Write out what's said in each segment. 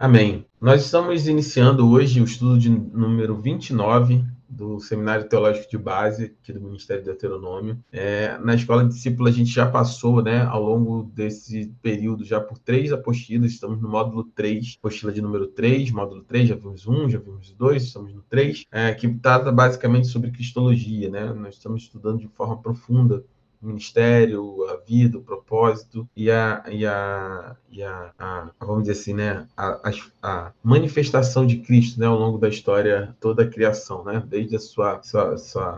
Amém. Nós estamos iniciando hoje o estudo de número 29 do Seminário Teológico de Base, aqui do Ministério do Deuteronômio. Na Escola Discípula a gente já passou, ao longo desse período, já por 3 apostilas, estamos no módulo 3, apostila de número 3, módulo 3, já vimos 1, já vimos 2, estamos no 3, que trata basicamente sobre Cristologia, Nós estamos estudando de forma profunda o ministério, a vida, o propósito vamos dizer assim, a manifestação de Cristo, ao longo da história, toda a criação, desde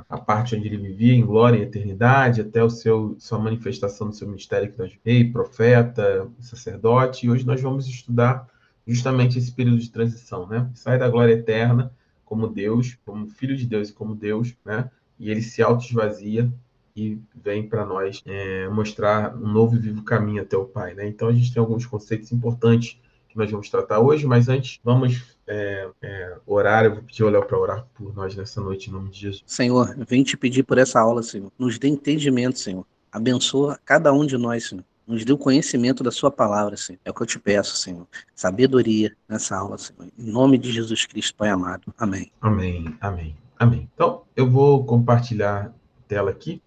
a parte onde ele vivia em glória e eternidade, até sua manifestação do seu ministério que nós rei, profeta, sacerdote. E hoje nós vamos estudar justamente esse período de transição, Sai da glória eterna como Deus, como Filho de Deus e como Deus, e ele se auto-esvazia e vem para nós mostrar um novo e vivo caminho até o Pai, Então a gente tem alguns conceitos importantes que nós vamos tratar hoje, mas antes vamos orar. Eu vou pedir ao Léo para orar por nós nessa noite, em nome de Jesus. Senhor, eu venho te pedir por essa aula, Senhor. Nos dê entendimento, Senhor. Abençoa cada um de nós, Senhor. Nos dê o conhecimento da sua palavra, Senhor. É o que eu te peço, Senhor. Sabedoria nessa aula, Senhor. Em nome de Jesus Cristo, Pai amado. Amém. Amém, amém, amém. Então, eu vou compartilhar tela aqui.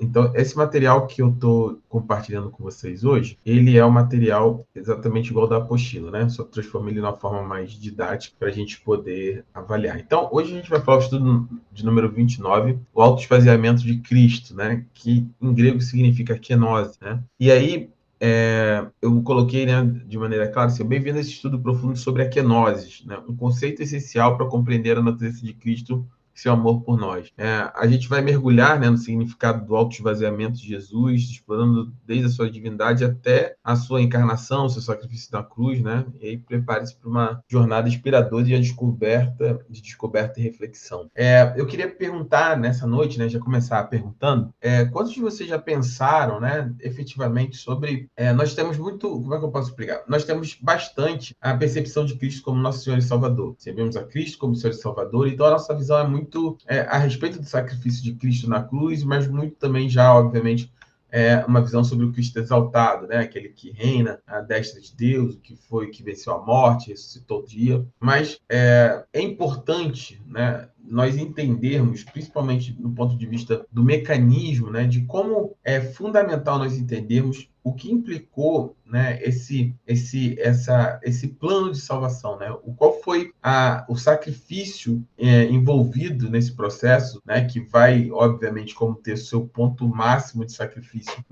Então, esse material que eu estou compartilhando com vocês hoje, ele é um material exatamente igual da apostila, Só transformei ele numa forma mais didática para a gente poder avaliar. Então, hoje a gente vai falar do estudo de número 29, o autoesvaziamento de Cristo, que em grego significa kenose, E aí, eu coloquei, de maneira clara, assim, bem-vindo a esse estudo profundo sobre a kenosis, um conceito essencial para compreender a natureza de Cristo, seu amor por nós. A gente vai mergulhar no significado do autoesvaziamento de Jesus, explorando desde a sua divindade até a sua encarnação, seu sacrifício na cruz, E aí prepare-se para uma jornada inspiradora de descoberta e reflexão. Eu queria perguntar nessa noite, já começar perguntando, quantos de vocês já pensaram, efetivamente sobre... nós temos muito... Como é que eu posso explicar? Nós temos bastante a percepção de Cristo como nosso Senhor e Salvador. Recebemos a Cristo como Senhor e Salvador, então a nossa visão é muito a respeito do sacrifício de Cristo na cruz, mas muito também já, obviamente, uma visão sobre o Cristo exaltado, aquele que reina à destra de Deus, que venceu a morte, ressuscitou o dia. Mas é importante, nós entendermos, principalmente do ponto de vista do mecanismo, de como é fundamental nós entendermos o que implicou, esse plano de salvação, qual foi o sacrifício envolvido nesse processo, que vai, obviamente, como ter seu ponto máximo de sacrifício,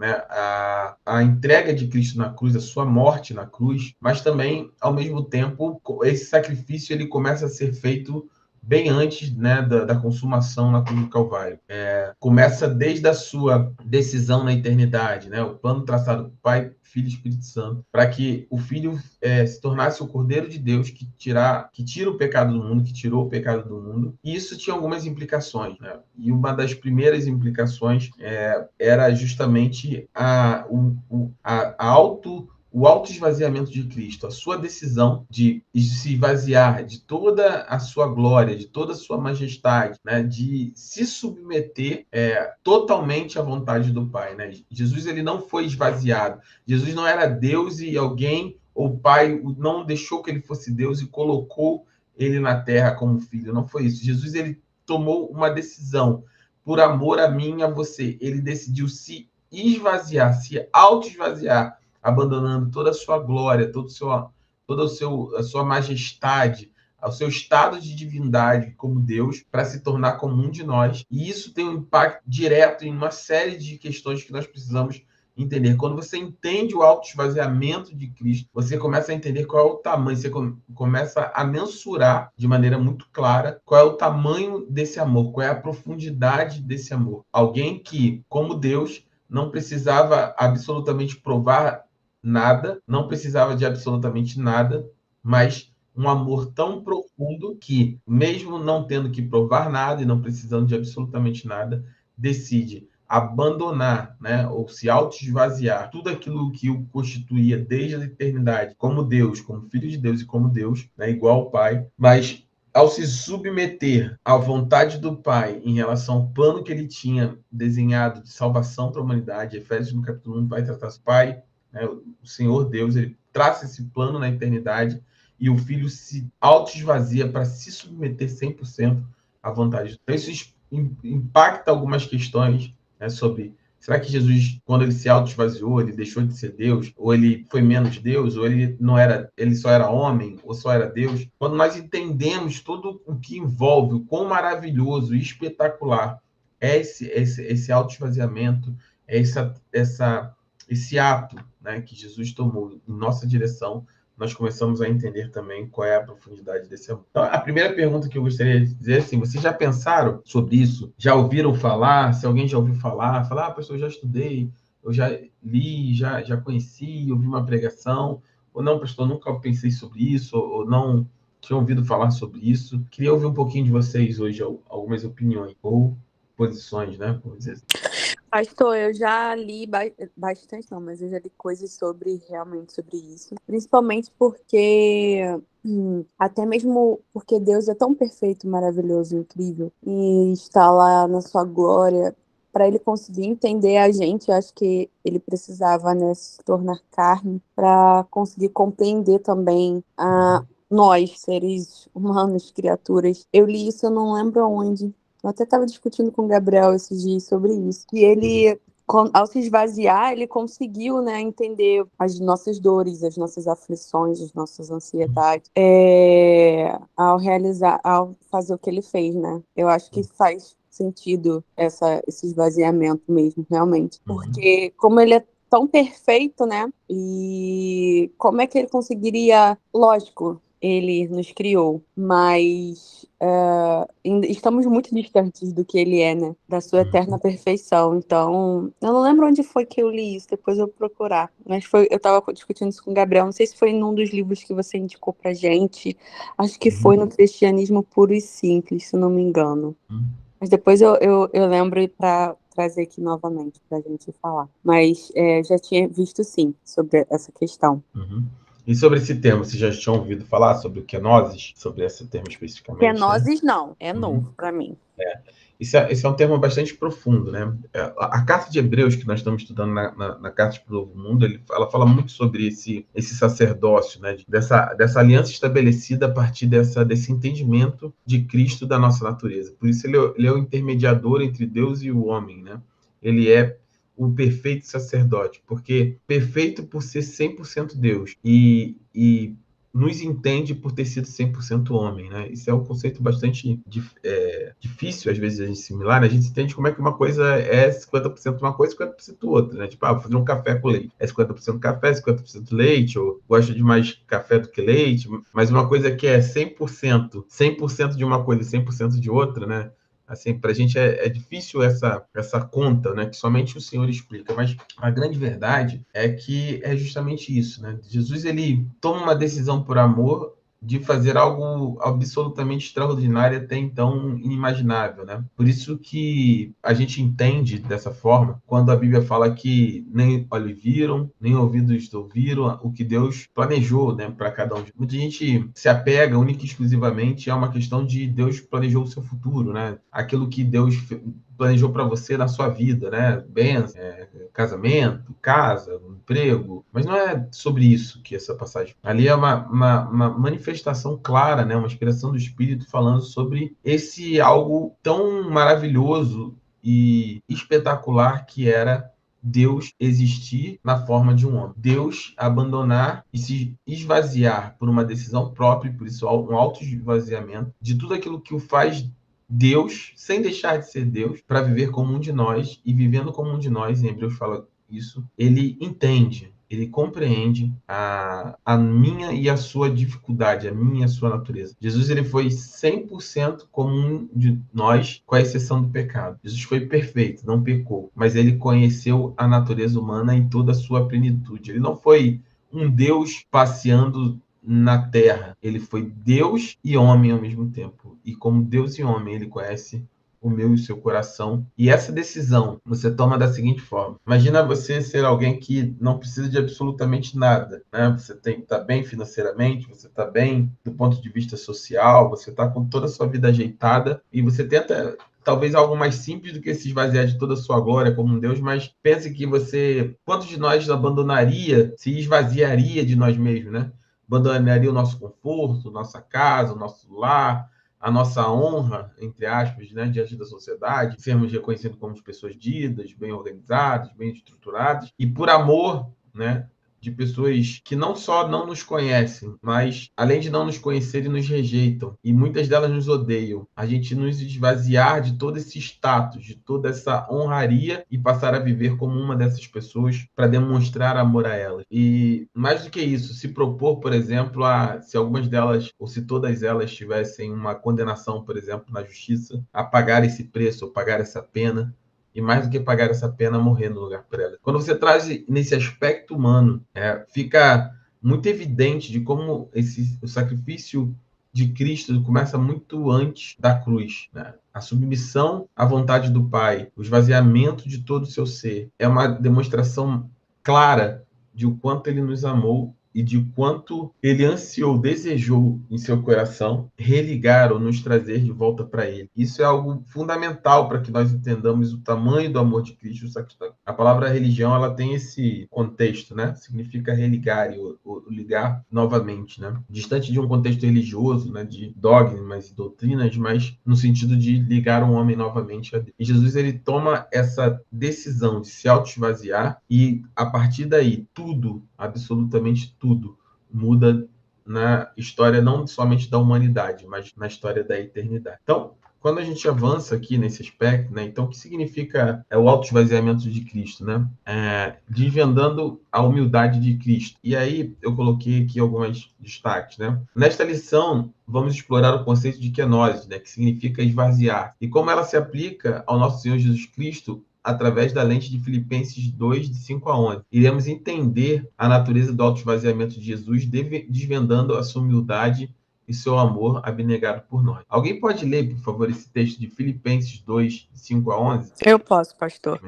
a entrega de Cristo na cruz, a sua morte na cruz, mas também, ao mesmo tempo, esse sacrifício ele começa a ser feito bem antes da consumação na cruz do Calvário. Começa desde a sua decisão na eternidade, o plano traçado por Pai, Filho e Espírito Santo, para que o Filho se tornasse o Cordeiro de Deus que tira o pecado do mundo, que tirou o pecado do mundo. E isso tinha algumas implicações. E uma das primeiras implicações era justamente o autoesvaziamento de Cristo, a sua decisão de se esvaziar de toda a sua glória, de toda a sua majestade, de se submeter totalmente à vontade do Pai. Jesus ele não foi esvaziado. Jesus não era Deus e alguém, ou o Pai, não deixou que ele fosse Deus e colocou ele na terra como filho. Não foi isso. Jesus ele tomou uma decisão por amor a mim e a você. Ele decidiu se esvaziar, se auto-esvaziar, abandonando toda a sua glória, toda a sua majestade, ao seu estado de divindade como Deus, para se tornar como um de nós. E isso tem um impacto direto em uma série de questões que nós precisamos entender. Quando você entende o autoesvaziamento de Cristo, você começa a entender qual é o tamanho, você começa a mensurar de maneira muito clara qual é o tamanho desse amor, qual é a profundidade desse amor. Alguém que, como Deus, não precisava absolutamente provar nada, não precisava de absolutamente nada, mas um amor tão profundo que, mesmo não tendo que provar nada e não precisando de absolutamente nada, decide abandonar, né, ou se auto-esvaziar tudo aquilo que o constituía desde a eternidade, como Deus, como Filho de Deus e como Deus, né, igual ao Pai, mas ao se submeter à vontade do Pai em relação ao plano que ele tinha desenhado de salvação para a humanidade, Efésios no capítulo 1 vai tratar o Pai, né, o Senhor Deus, ele traça esse plano na eternidade e o Filho se auto-esvazia para se submeter 100% à vontade. Então, isso impacta algumas questões, né, sobre será que Jesus, quando ele se auto-esvaziou, ele deixou de ser Deus? Ou ele foi menos Deus? Ou ele não era, ele só era homem? Ou só era Deus? Quando nós entendemos tudo o que envolve, o quão maravilhoso e espetacular é esse auto-esvaziamento, é esse ato, né, que Jesus tomou em nossa direção, nós começamos a entender também qual é a profundidade desse amor. Então, a primeira pergunta que eu gostaria de dizer é assim, vocês já pensaram sobre isso? Já ouviram falar? Se alguém já ouviu falar, pastor, eu já estudei, eu já li, já conheci, ouvi uma pregação, ou não, pastor, nunca pensei sobre isso, ou não tinha ouvido falar sobre isso. Queria ouvir um pouquinho de vocês hoje, algumas opiniões, ou posições, né? Vamos dizer assim. Pastor, eu já li bastante, não, mas eu já li coisas realmente sobre isso. Principalmente porque, até mesmo porque Deus é tão perfeito, maravilhoso, incrível, e está lá na sua glória, para ele conseguir entender a gente, eu acho que ele precisava, né, se tornar carne para conseguir compreender também nós, seres humanos, criaturas. Eu li isso, eu não lembro onde. Eu até estava discutindo com o Gabriel esses dias sobre isso. E ele, ao se esvaziar, ele conseguiu, né, entender as nossas dores, as nossas aflições, as nossas ansiedades, ao fazer o que ele fez, né? Eu acho que faz sentido esse esvaziamento mesmo, realmente. Porque como ele é tão perfeito, né? E como é que ele conseguiria... Lógico, ele nos criou, mas estamos muito distantes do que ele é, né? Da sua eterna perfeição. Então, eu não lembro onde foi que eu li isso, depois eu vou procurar. Mas eu estava discutindo isso com o Gabriel, não sei se foi num dos livros que você indicou pra gente. Acho que foi no Cristianismo Puro e Simples, se não me engano. Mas depois eu lembro para trazer aqui novamente para a gente falar. Mas já tinha visto, sim, sobre essa questão. E sobre esse termo, vocês já tinham ouvido falar sobre o kenosis, sobre esse termo especificamente? Kenosis, né? Não, é novo para mim. Esse é um termo bastante profundo, né? A carta de Hebreus, que nós estamos estudando na Carta para o Novo Mundo, ela fala muito sobre esse sacerdócio, né? Dessa aliança estabelecida a partir desse entendimento de Cristo da nossa natureza. Por isso ele é o intermediador entre Deus e o homem, né? Ele é o perfeito sacerdote, porque perfeito por ser 100% Deus e nos entende por ter sido 100% homem, né? Isso é um conceito bastante difícil, às vezes, a gente assimilar, né? A gente entende como é que uma coisa é 50% uma coisa e 50% outra, né? Tipo, vou fazer um café com leite. É 50% café, 50% leite, ou gosto de mais café do que leite, mas uma coisa que é 100% de uma coisa e 100% de outra, né? Assim, para a gente é difícil essa conta, né? Que somente o Senhor explica. Mas a grande verdade é que é justamente isso, né? Jesus, ele toma uma decisão por amor de fazer algo absolutamente extraordinário, até então inimaginável, né? Por isso que a gente entende dessa forma, quando a Bíblia fala que nem olhos viram, nem ouvidos ouviram o que Deus planejou, né, para cada um. Muita gente se apega única e exclusivamente a uma questão de Deus planejou o seu futuro, né? Aquilo que Deus planejou para você na sua vida, né? Bênção, casamento, casa, emprego, mas não é sobre isso que essa passagem. Ali é uma manifestação clara, né? Uma inspiração do Espírito falando sobre esse algo tão maravilhoso e espetacular que era Deus existir na forma de um homem. Deus abandonar e se esvaziar por uma decisão própria, por isso um auto-esvaziamento de tudo aquilo que o faz Deus, sem deixar de ser Deus, para viver como um de nós, e vivendo como um de nós, em Hebreus fala isso, ele entende, ele compreende a minha e a sua dificuldade, a minha e a sua natureza. Jesus, ele foi 100% como um de nós, com a exceção do pecado. Jesus foi perfeito, não pecou, mas ele conheceu a natureza humana em toda a sua plenitude. Ele não foi um Deus passeando na terra. Ele foi Deus e homem ao mesmo tempo. E como Deus e homem, ele conhece o meu e o seu coração. E essa decisão você toma da seguinte forma. Imagina você ser alguém que não precisa de absolutamente nada, né? Você está bem financeiramente, você está bem do ponto de vista social, você está com toda a sua vida ajeitada e você tenta talvez algo mais simples do que se esvaziar de toda a sua glória como um Deus, mas pense que quantos de nós abandonaria, se esvaziaria de nós mesmos, né? Abandonaria o nosso conforto, nossa casa, o nosso lar, a nossa honra, entre aspas, né, diante da sociedade, sermos reconhecidos como pessoas ditas, bem organizadas, bem estruturadas, e por amor, né, de pessoas que não só não nos conhecem, mas, além de não nos conhecerem, nos rejeitam. E muitas delas nos odeiam. A gente nos esvaziar de todo esse status, de toda essa honraria e passar a viver como uma dessas pessoas para demonstrar amor a elas. E, mais do que isso, se propor, por exemplo, se algumas delas, ou se todas elas tivessem uma condenação, por exemplo, na justiça, a pagar esse preço, ou pagar essa pena, e mais do que pagar essa pena, morrer no lugar por ela. Quando você traz nesse aspecto humano, fica muito evidente de como o sacrifício de Cristo começa muito antes da cruz, né? A submissão à vontade do Pai, o esvaziamento de todo o seu ser, é uma demonstração clara de o quanto ele nos amou e de quanto ele ansiou, desejou em seu coração religar ou nos trazer de volta para ele. Isso é algo fundamental para que nós entendamos o tamanho do amor de Cristo. A palavra religião, ela tem esse contexto, né? Significa religar ou ligar novamente, né? Distante de um contexto religioso, né? De dogmas e doutrinas, mas no sentido de ligar um homem novamente a Deus. E Jesus, ele toma essa decisão de se auto-esvaziar e, a partir daí, tudo, absolutamente tudo, muda na história não somente da humanidade, mas na história da eternidade. Então, quando a gente avança aqui nesse aspecto, né, então o que significa o auto-esvaziamento de Cristo, né? Desvendando a humildade de Cristo. E aí eu coloquei aqui alguns destaques, né? Nesta lição, vamos explorar o conceito de kenosis, né, que significa esvaziar, e como ela se aplica ao nosso Senhor Jesus Cristo através da lente de Filipenses 2, de 5 a 11. Iremos entender a natureza do auto-esvaziamento de Jesus, desvendando a sua humildade e seu amor abnegado por nós. Alguém pode ler, por favor, esse texto de Filipenses 2, de 5 a 11? Eu posso, pastor.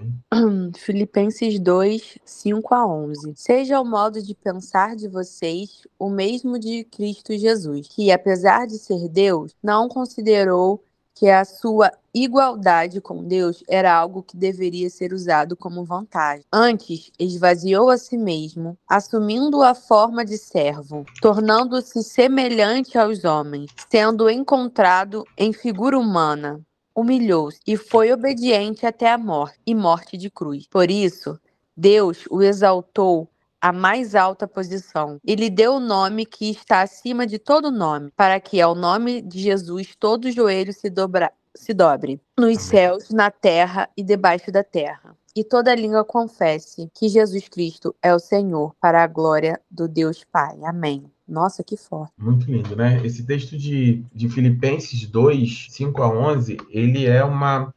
Filipenses 2, 5 a 11. Seja o modo de pensar de vocês o mesmo de Cristo Jesus, que, apesar de ser Deus, não considerou que a sua igualdade com Deus era algo que deveria ser usado como vantagem. Antes, esvaziou a si mesmo, assumindo a forma de servo, tornando-se semelhante aos homens, sendo encontrado em figura humana. Humilhou-se e foi obediente até a morte, e morte de cruz. Por isso, Deus o exaltou à mais alta posição e lhe deu o nome que está acima de todo nome, para que ao nome de Jesus todo joelho se dobre, nos céus, na terra e debaixo da terra, e toda língua confesse que Jesus Cristo é o Senhor, para a glória do Deus Pai. Amém. Nossa, que forte. Muito lindo, né? Esse texto de Filipenses 2, 5 a 11, ele é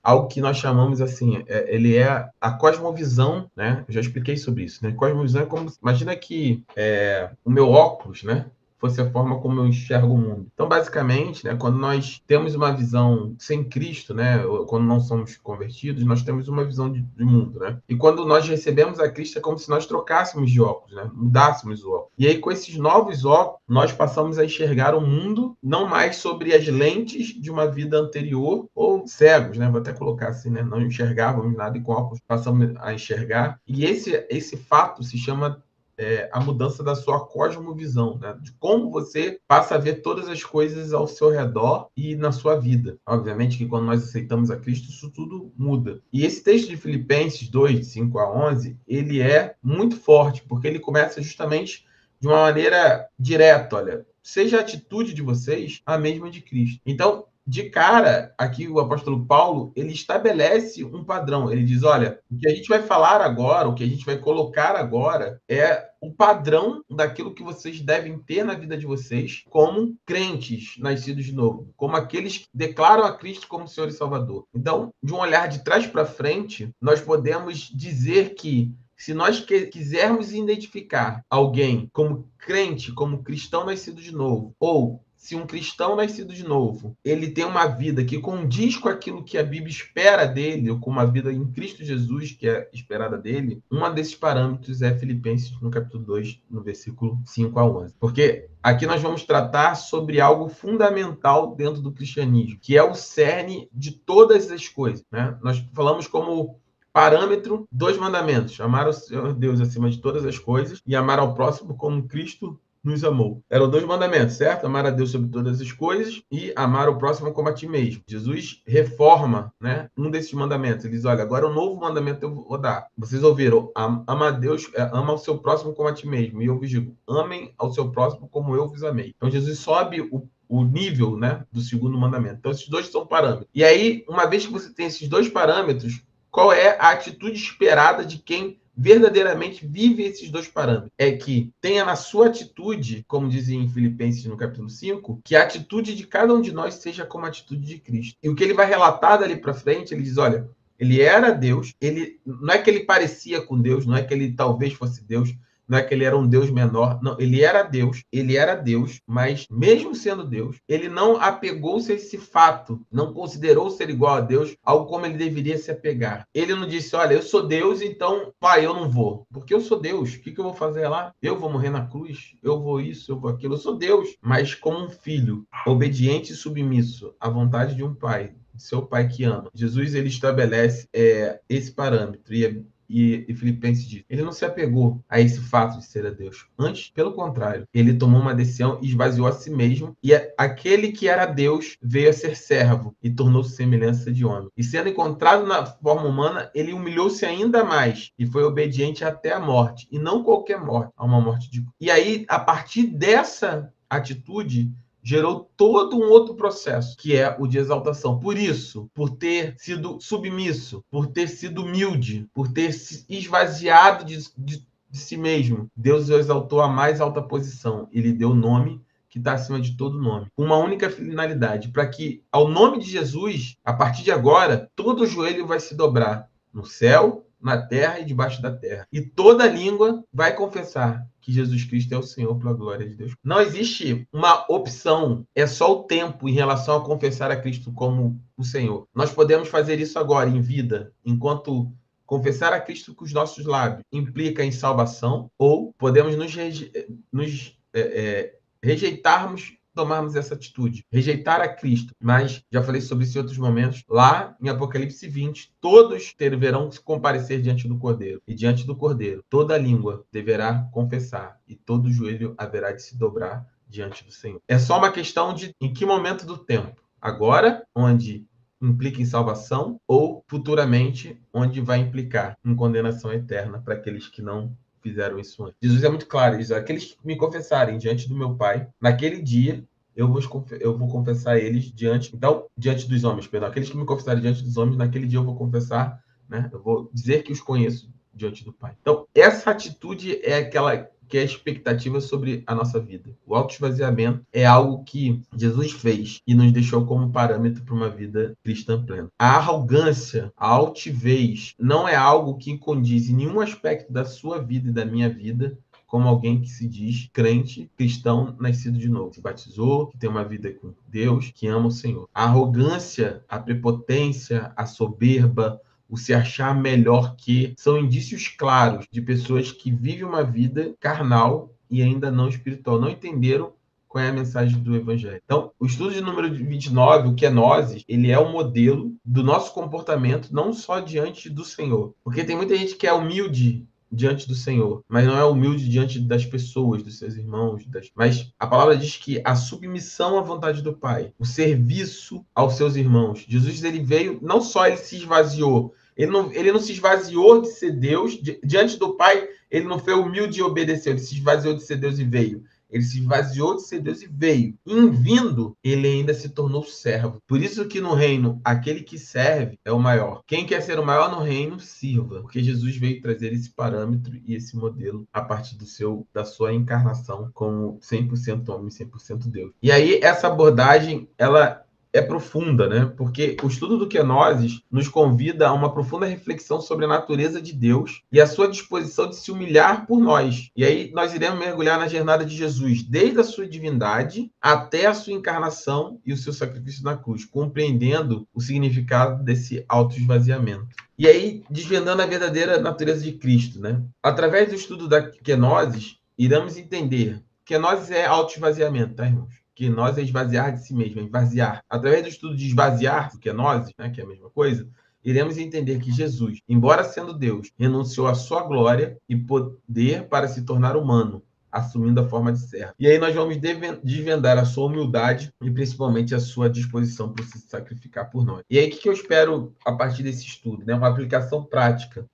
algo que nós chamamos assim, ele é a cosmovisão, né? Eu já expliquei sobre isso, né? Cosmovisão é como, imagina que o meu óculos, né, fosse a forma como eu enxergo o mundo. Então, basicamente, né, quando nós temos uma visão sem Cristo, né, quando não somos convertidos, nós temos uma visão de mundo, né? E quando nós recebemos a Cristo, é como se nós trocássemos de óculos, né? Mudássemos o óculos. E aí, com esses novos óculos, nós passamos a enxergar o mundo não mais sobre as lentes de uma vida anterior, ou cegos, né? Vou até colocar assim, né? Não enxergávamos nada e com óculos passamos a enxergar. E esse fato se chama a mudança da sua cosmovisão, né? De como você passa a ver todas as coisas ao seu redor e na sua vida. Obviamente que quando nós aceitamos a Cristo, isso tudo muda. E esse texto de Filipenses 2, de 5 a 11, ele é muito forte, porque ele começa justamente de uma maneira direta, olha, seja a atitude de vocês a mesma de Cristo. Então, de cara, aqui o apóstolo Paulo, ele estabelece um padrão. Ele diz, olha, o que a gente vai falar agora, o que a gente vai colocar agora é o padrão daquilo que vocês devem ter na vida de vocês como crentes nascidos de novo, como aqueles que declaram a Cristo como Senhor e Salvador. Então, de um olhar de trás para frente, nós podemos dizer que se nós quisermos identificar alguém como crente, como cristão nascido de novo, ou se um cristão nascido de novo, ele tem uma vida que condiz com aquilo que a Bíblia espera dele, ou com uma vida em Cristo Jesus, que é esperada dele, um desses parâmetros é Filipenses, no capítulo 2, no versículo 5 a 11. Porque aqui nós vamos tratar sobre algo fundamental dentro do cristianismo, que é o cerne de todas as coisas, né? Nós falamos como parâmetro 2 mandamentos: amar o Senhor Deus acima de todas as coisas e amar ao próximo como Cristo nos amou. Eram 2 mandamentos, certo? Amar a Deus sobre todas as coisas e amar o próximo como a ti mesmo. Jesus reforma, né, um desses mandamentos. Ele diz, olha, agora um novo mandamento eu vou dar. Vocês ouviram, ama a Deus, ama o seu próximo como a ti mesmo. E eu vos digo, amem ao seu próximo como eu vos amei. Então Jesus sobe o nível, né, do segundo mandamento. Então esses 2 são parâmetros. E aí, uma vez que você tem esses 2 parâmetros, qual é a atitude esperada de quem verdadeiramente vive esses 2 parâmetros? É que tenha na sua atitude, como dizia em Filipenses no capítulo 5, que a atitude de cada um de nós seja como a atitude de Cristo. E o que ele vai relatar dali para frente, ele diz, olha, ele era Deus, ele não é que ele parecia com Deus, não é que ele talvez fosse Deus, não é que ele era um Deus menor, não, ele era Deus, mas mesmo sendo Deus, ele não apegou-se a esse fato, não considerou ser igual a Deus, algo como ele deveria se apegar. Ele não disse, olha, eu sou Deus, então, pai, eu não vou, porque eu sou Deus, o que eu vou fazer lá? Eu vou morrer na cruz? Eu vou isso, eu vou aquilo, eu sou Deus, mas como um filho, obediente e submisso à vontade de um pai, de seu pai que ama. Jesus, ele estabelece esse parâmetro, e Filipenses diz, ele não se apegou a esse fato de ser a Deus. Antes, pelo contrário, ele tomou uma decisão e esvaziou a si mesmo, e aquele que era Deus veio a ser servo e tornou-se semelhança de homem. E sendo encontrado na forma humana, ele humilhou-se ainda mais e foi obediente até a morte, e não qualquer morte, a uma morte de... E aí, a partir dessa atitude, gerou todo um outro processo, que é o de exaltação. Por isso, por ter sido submisso, por ter sido humilde, por ter se esvaziado de si mesmo, Deus o exaltou à mais alta posição e lhe deu o nome que está acima de todo nome. Uma única finalidade, para que, ao nome de Jesus, a partir de agora, todo joelho vai se dobrar no céu, na terra e debaixo da terra. E toda língua vai confessar que Jesus Cristo é o Senhor, pela glória de Deus. Não existe uma opção, é só o tempo em relação a confessar a Cristo como o Senhor. Nós podemos fazer isso agora, em vida, enquanto confessar a Cristo com os nossos lábios implica em salvação, ou podemos nos rejeitarmos, tomarmos essa atitude, rejeitar a Cristo. Mas, já falei sobre isso em outros momentos, lá em Apocalipse 20, todos deverão se comparecer diante do Cordeiro. E diante do Cordeiro, toda língua deverá confessar, e todo joelho haverá de se dobrar diante do Senhor. É só uma questão de em que momento do tempo. Agora, onde implica em salvação, ou futuramente, onde vai implicar em condenação eterna para aqueles que não fizeram isso antes. Jesus é muito claro, ele diz, aqueles que me confessarem diante do meu Pai, naquele dia eu vou confessar eles diante dos homens, perdão, aqueles que me confessarem diante dos homens, naquele dia eu vou confessar, né? Eu vou dizer que os conheço diante do Pai. Então, essa atitude é aquela que é a expectativa sobre a nossa vida. O autoesvaziamento é algo que Jesus fez e nos deixou como parâmetro para uma vida cristã plena. A arrogância, a altivez, não é algo que condiz em nenhum aspecto da sua vida e da minha vida como alguém que se diz crente, cristão, nascido de novo. Se batizou, que tem uma vida com Deus, que ama o Senhor. A arrogância, a prepotência, a soberba, o se achar melhor que, são indícios claros de pessoas que vivem uma vida carnal e ainda não espiritual, não entenderam qual é a mensagem do Evangelho. Então, o estudo de número 29, o Kenosis, ele é o modelo do nosso comportamento, não só diante do Senhor. Porque tem muita gente que é humilde diante do Senhor, mas não é humilde diante das pessoas, dos seus irmãos. Mas a palavra diz que a submissão à vontade do Pai, o serviço aos seus irmãos. Jesus, ele veio, não só ele se esvaziou, ele não se esvaziou de ser Deus, diante do Pai, ele não foi humilde e obedeceu, ele se esvaziou de ser Deus e veio. Ele se esvaziou de ser Deus e veio. Em vindo, ele ainda se tornou servo. Por isso que no reino, aquele que serve é o maior. Quem quer ser o maior no reino, sirva. Porque Jesus veio trazer esse parâmetro e esse modelo a partir da sua encarnação como 100% homem, 100% Deus. E aí, essa abordagem, ela é profunda, né? Porque o estudo do Kenosis nos convida a uma profunda reflexão sobre a natureza de Deus e a sua disposição de se humilhar por nós. E aí nós iremos mergulhar na jornada de Jesus, desde a sua divindade até a sua encarnação e o seu sacrifício na cruz, compreendendo o significado desse autoesvaziamento. E aí, desvendando a verdadeira natureza de Cristo, né? Através do estudo da Kenosis, iremos entender que Kenosis é autoesvaziamento, tá, irmãos? Kenosis é esvaziar de si mesmo, é esvaziar. Através do estudo de esvaziar, Kenosis, né, que é a mesma coisa, iremos entender que Jesus, embora sendo Deus, renunciou à sua glória e poder para se tornar humano, assumindo a forma de servo. E aí nós vamos desvendar a sua humildade e principalmente a sua disposição para se sacrificar por nós. E aí o que eu espero a partir desse estudo? Né? Uma aplicação prática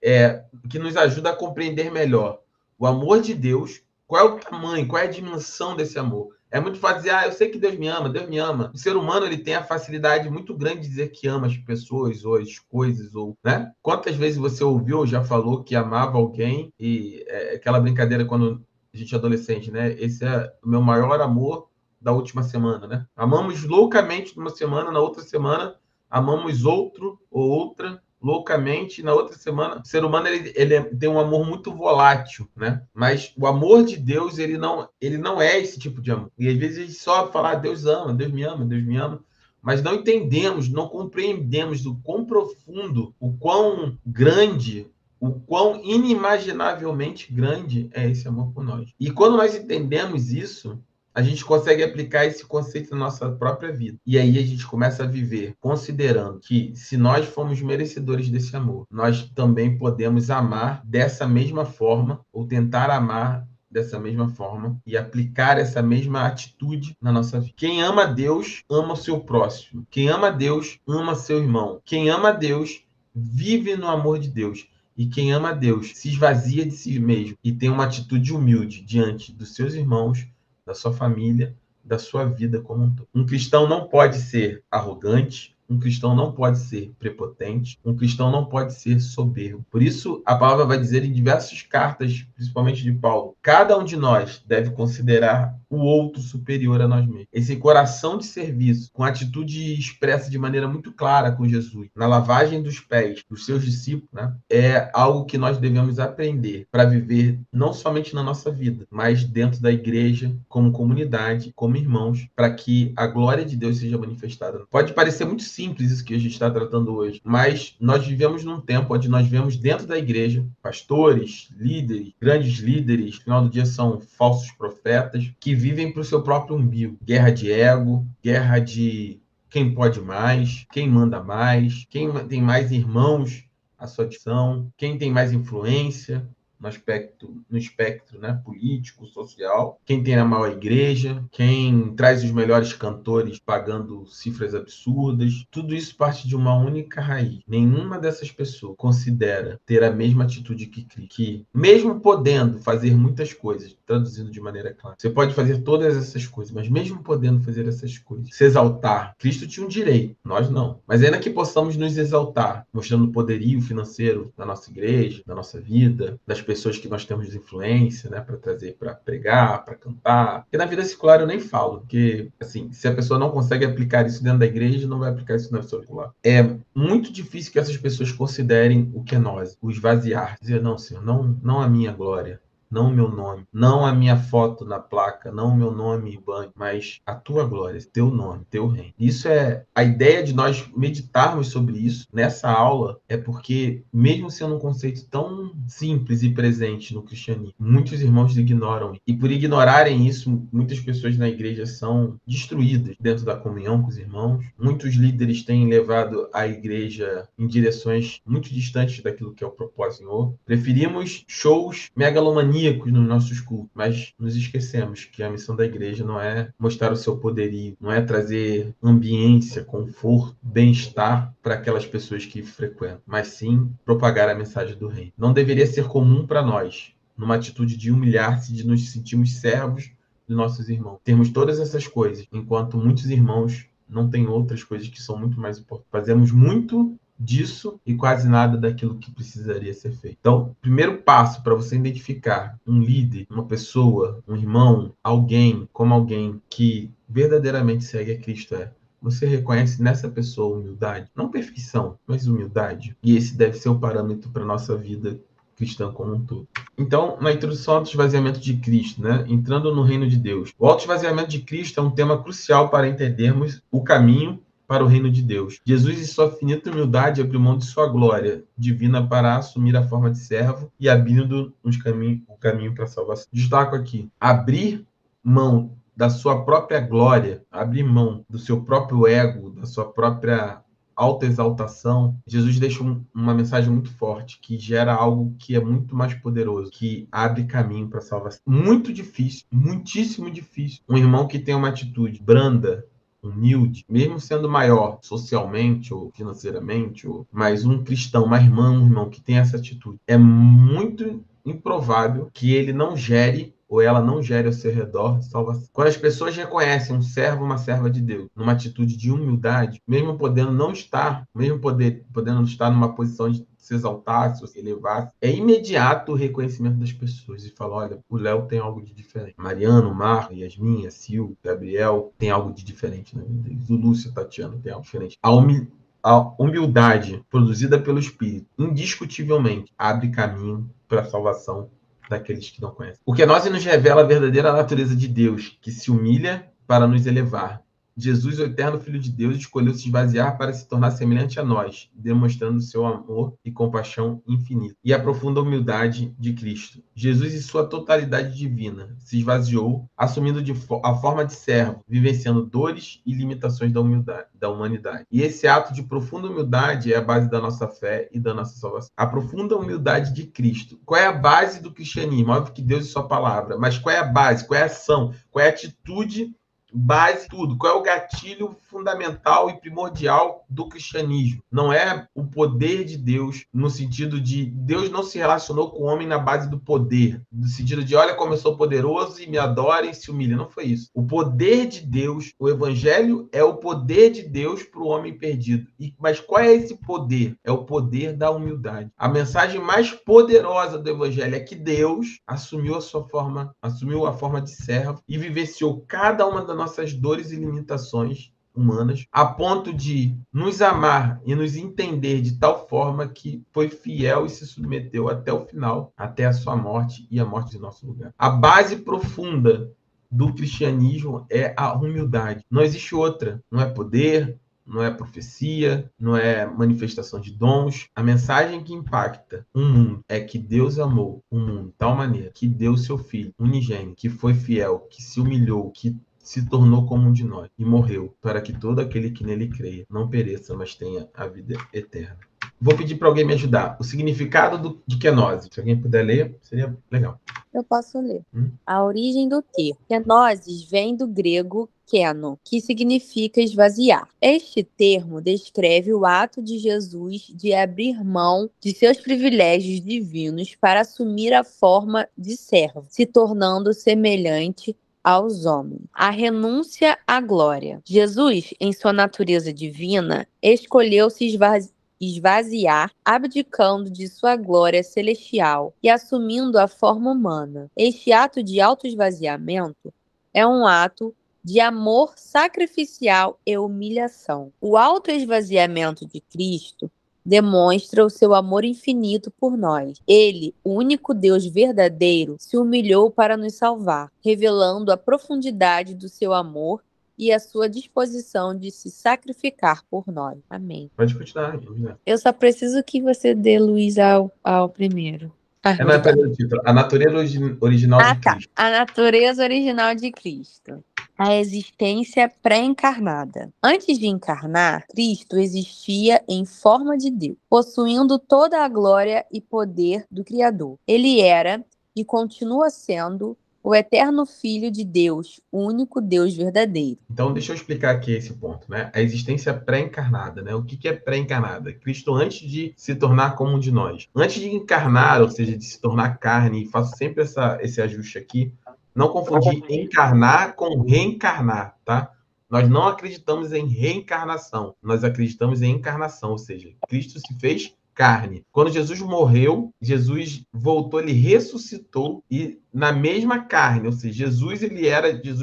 que nos ajuda a compreender melhor o amor de Deus, qual é o tamanho, qual é a dimensão desse amor. É muito fácil dizer, eu sei que Deus me ama, Deus me ama. O ser humano ele tem a facilidade muito grande de dizer que ama as pessoas, ou as coisas, ou, né? Quantas vezes você ouviu ou já falou que amava alguém e aquela brincadeira quando a gente é adolescente, né? Esse é o meu maior amor da última semana, né? Amamos loucamente numa semana, na outra semana amamos outro ou outra loucamente, na outra semana. O ser humano ele tem um amor muito volátil, né? Mas o amor de Deus, ele não é esse tipo de amor. E às vezes a gente só fala, Deus ama, Deus me ama, Deus me ama. Mas não entendemos, não compreendemos o quão profundo, o quão grande, o quão inimaginavelmente grande é esse amor por nós. E quando nós entendemos isso, a gente consegue aplicar esse conceito na nossa própria vida. E aí a gente começa a viver considerando que se nós fomos merecedores desse amor, nós também podemos amar dessa mesma forma ou tentar amar dessa mesma forma e aplicar essa mesma atitude na nossa vida. Quem ama Deus, ama o seu próximo. Quem ama Deus, ama seu irmão. Quem ama Deus, vive no amor de Deus. E quem ama Deus, se esvazia de si mesmo e tem uma atitude humilde diante dos seus irmãos, da sua família, da sua vida como um todo. Um cristão não pode ser arrogante, um cristão não pode ser prepotente, um cristão não pode ser soberbo. Por isso, a palavra vai dizer em diversas cartas, principalmente de Paulo, cada um de nós deve considerar o outro superior a nós mesmos. Esse coração de serviço, com atitude expressa de maneira muito clara com Jesus, na lavagem dos pés dos seus discípulos, né, é algo que nós devemos aprender para viver não somente na nossa vida, mas dentro da igreja, como comunidade, como irmãos, para que a glória de Deus seja manifestada. Pode parecer muito simples isso que a gente está tratando hoje, mas nós vivemos num tempo onde nós vemos dentro da igreja pastores, líderes, grandes líderes, no final do dia são falsos profetas, que vivem para o seu próprio umbigo. Guerra de ego, guerra de quem pode mais, quem manda mais, quem tem mais irmãos à sua disposição, quem tem mais influência no espectro, né, político, social, quem tem a maior igreja, quem traz os melhores cantores pagando cifras absurdas. Tudo isso parte de uma única raiz. Nenhuma dessas pessoas considera ter a mesma atitude que Cristo, que mesmo podendo fazer muitas coisas, traduzindo de maneira clara, você pode fazer todas essas coisas, mas mesmo podendo fazer essas coisas, se exaltar, Cristo tinha um direito, nós não. Mas ainda que possamos nos exaltar, mostrando o poderio financeiro da nossa igreja, da nossa vida, das pessoas que nós temos de influência, né, para trazer para pregar, para cantar. Porque na vida secular eu nem falo, porque assim, se a pessoa não consegue aplicar isso dentro da igreja, não vai aplicar isso na vida secular. É muito difícil que essas pessoas considerem o Kenosis, o esvaziar, dizer não, Senhor, não a minha glória, não o meu nome, não a minha foto na placa, não o meu nome e banho, mas a tua glória, teu nome, teu reino. Isso é a ideia de nós meditarmos sobre isso nessa aula, é porque mesmo sendo um conceito tão simples e presente no cristianismo, muitos irmãos ignoram. E por ignorarem isso, muitas pessoas na igreja são destruídas dentro da comunhão com os irmãos. Muitos líderes têm levado a igreja em direções muito distantes daquilo que é o propósito do Senhor. Preferimos shows megalomaníacos nos nossos cultos, mas nos esquecemos que a missão da igreja não é mostrar o seu poderio, não é trazer ambiência, conforto, bem-estar para aquelas pessoas que frequentam, mas sim propagar a mensagem do reino. Não deveria ser comum para nós, numa atitude de humilhar-se, de nos sentirmos servos de nossos irmãos. Temos todas essas coisas, enquanto muitos irmãos não têm outras coisas que são muito mais importantes. Fazemos muito disso e quase nada daquilo que precisaria ser feito. Então, primeiro passo para você identificar um líder, uma pessoa, um irmão, alguém como alguém que verdadeiramente segue a Cristo é Você reconhece nessa pessoa humildade? Não perfeição, mas humildade. E esse deve ser o parâmetro para a nossa vida cristã como um todo. Então, na introdução ao esvaziamento de Cristo, né? Entrando no reino de Deus. O autoesvaziamento de Cristo é um tema crucial para entendermos o caminho para o reino de Deus. Jesus, em sua finita humildade, abriu mão de sua glória divina para assumir a forma de servo e abrindo o caminho para a salvação. Destaco aqui, abrir mão da sua própria glória, abrir mão do seu próprio ego, da sua própria autoexaltação. Jesus deixa uma mensagem muito forte, que gera algo que é muito mais poderoso, que abre caminho para a salvação. Muito difícil, muitíssimo difícil. Um irmão que tem uma atitude branda, humilde, mesmo sendo maior socialmente ou financeiramente, mas um cristão, uma irmã, um irmão que tem essa atitude, é muito improvável que ele não gere ou ela não gere ao seu redor salvação. Quando as pessoas reconhecem um servo, uma serva de Deus, numa atitude de humildade, mesmo podendo não estar, podendo estar numa posição de se exaltar, se elevar, é imediato o reconhecimento das pessoas e fala, olha, o Léo tem algo de diferente. Mariano, Mar, Yasmin, Sil, Gabriel tem algo de diferente na vida deles. O Lúcio, Tatiana tem algo diferente. A humildade produzida pelo Espírito, indiscutivelmente, abre caminho para a salvação daqueles que não conhecem. Porque nós nos revela a verdadeira natureza de Deus, que se humilha para nos elevar. Jesus, o eterno Filho de Deus, escolheu se esvaziar para se tornar semelhante a nós, demonstrando seu amor e compaixão infinito. E a profunda humildade de Cristo. Jesus, em sua totalidade divina, se esvaziou, assumindo a forma de servo, vivenciando dores e limitações da humanidade. E esse ato de profunda humildade é a base da nossa fé e da nossa salvação. A profunda humildade de Cristo. Qual é a base do cristianismo? Óbvio que Deus é sua palavra, mas qual é a base? Qual é a ação? Qual é a atitude base tudo? Qual é o gatilho fundamental e primordial do cristianismo? Não é o poder de Deus, no sentido de Deus não se relacionou com o homem na base do poder, no sentido de olha como eu sou poderoso e me adorem, se humilhem. Não foi isso. O poder de Deus, o evangelho é o poder de Deus para o homem perdido. Mas qual é esse poder? É o poder da humildade. A mensagem mais poderosa do evangelho é que Deus assumiu a forma de servo e vivenciou cada uma das nossas dores e limitações humanas, a ponto de nos amar e nos entender de tal forma que foi fiel e se submeteu até o final, até a sua morte e a morte de nosso lugar. A base profunda do cristianismo é a humildade. Não existe outra. Não é poder, não é profecia, não é manifestação de dons. A mensagem que impacta o mundo é que Deus amou o mundo de tal maneira que deu seu Filho unigênito, que foi fiel, que se humilhou, que se tornou como um de nós e morreu para que todo aquele que nele creia não pereça, mas tenha a vida eterna. Vou pedir para alguém me ajudar. O significado de kenose. Se alguém puder ler, seria legal. Eu posso ler. A origem do termo. Kenoses vem do grego keno, que significa esvaziar. Este termo descreve o ato de Jesus de abrir mão de seus privilégios divinos para assumir a forma de servo, se tornando semelhante aos homens. A renúncia à glória. Jesus, em sua natureza divina, escolheu se esvaziar, abdicando de sua glória celestial e assumindo a forma humana. Este ato de autoesvaziamento é um ato de amor sacrificial e humilhação. O autoesvaziamento de Cristo demonstra o seu amor infinito por nós. Ele, o único Deus verdadeiro, se humilhou para nos salvar, revelando a profundidade do seu amor e a sua disposição de se sacrificar por nós. Amém. Pode continuar. Eu só preciso que você dê luz ao primeiro. A natureza original de Cristo. A natureza original de Cristo. A existência pré-encarnada. Antes de encarnar, Cristo existia em forma de Deus, possuindo toda a glória e poder do Criador. Ele era e continua sendo o eterno Filho de Deus, o único Deus verdadeiro. Então, deixa eu explicar aqui esse ponto, né? A existência pré-encarnada, né? O que é pré-encarnada? Cristo, antes de se tornar como um de nós. Antes de encarnar, ou seja, de se tornar carne, e faço sempre esse ajuste aqui, não confundir encarnar com reencarnar, tá? Nós não acreditamos em reencarnação, nós acreditamos em encarnação, ou seja, Cristo se fez carne. Quando Jesus morreu, Jesus voltou, ele ressuscitou e na mesma carne, ou seja, Jesus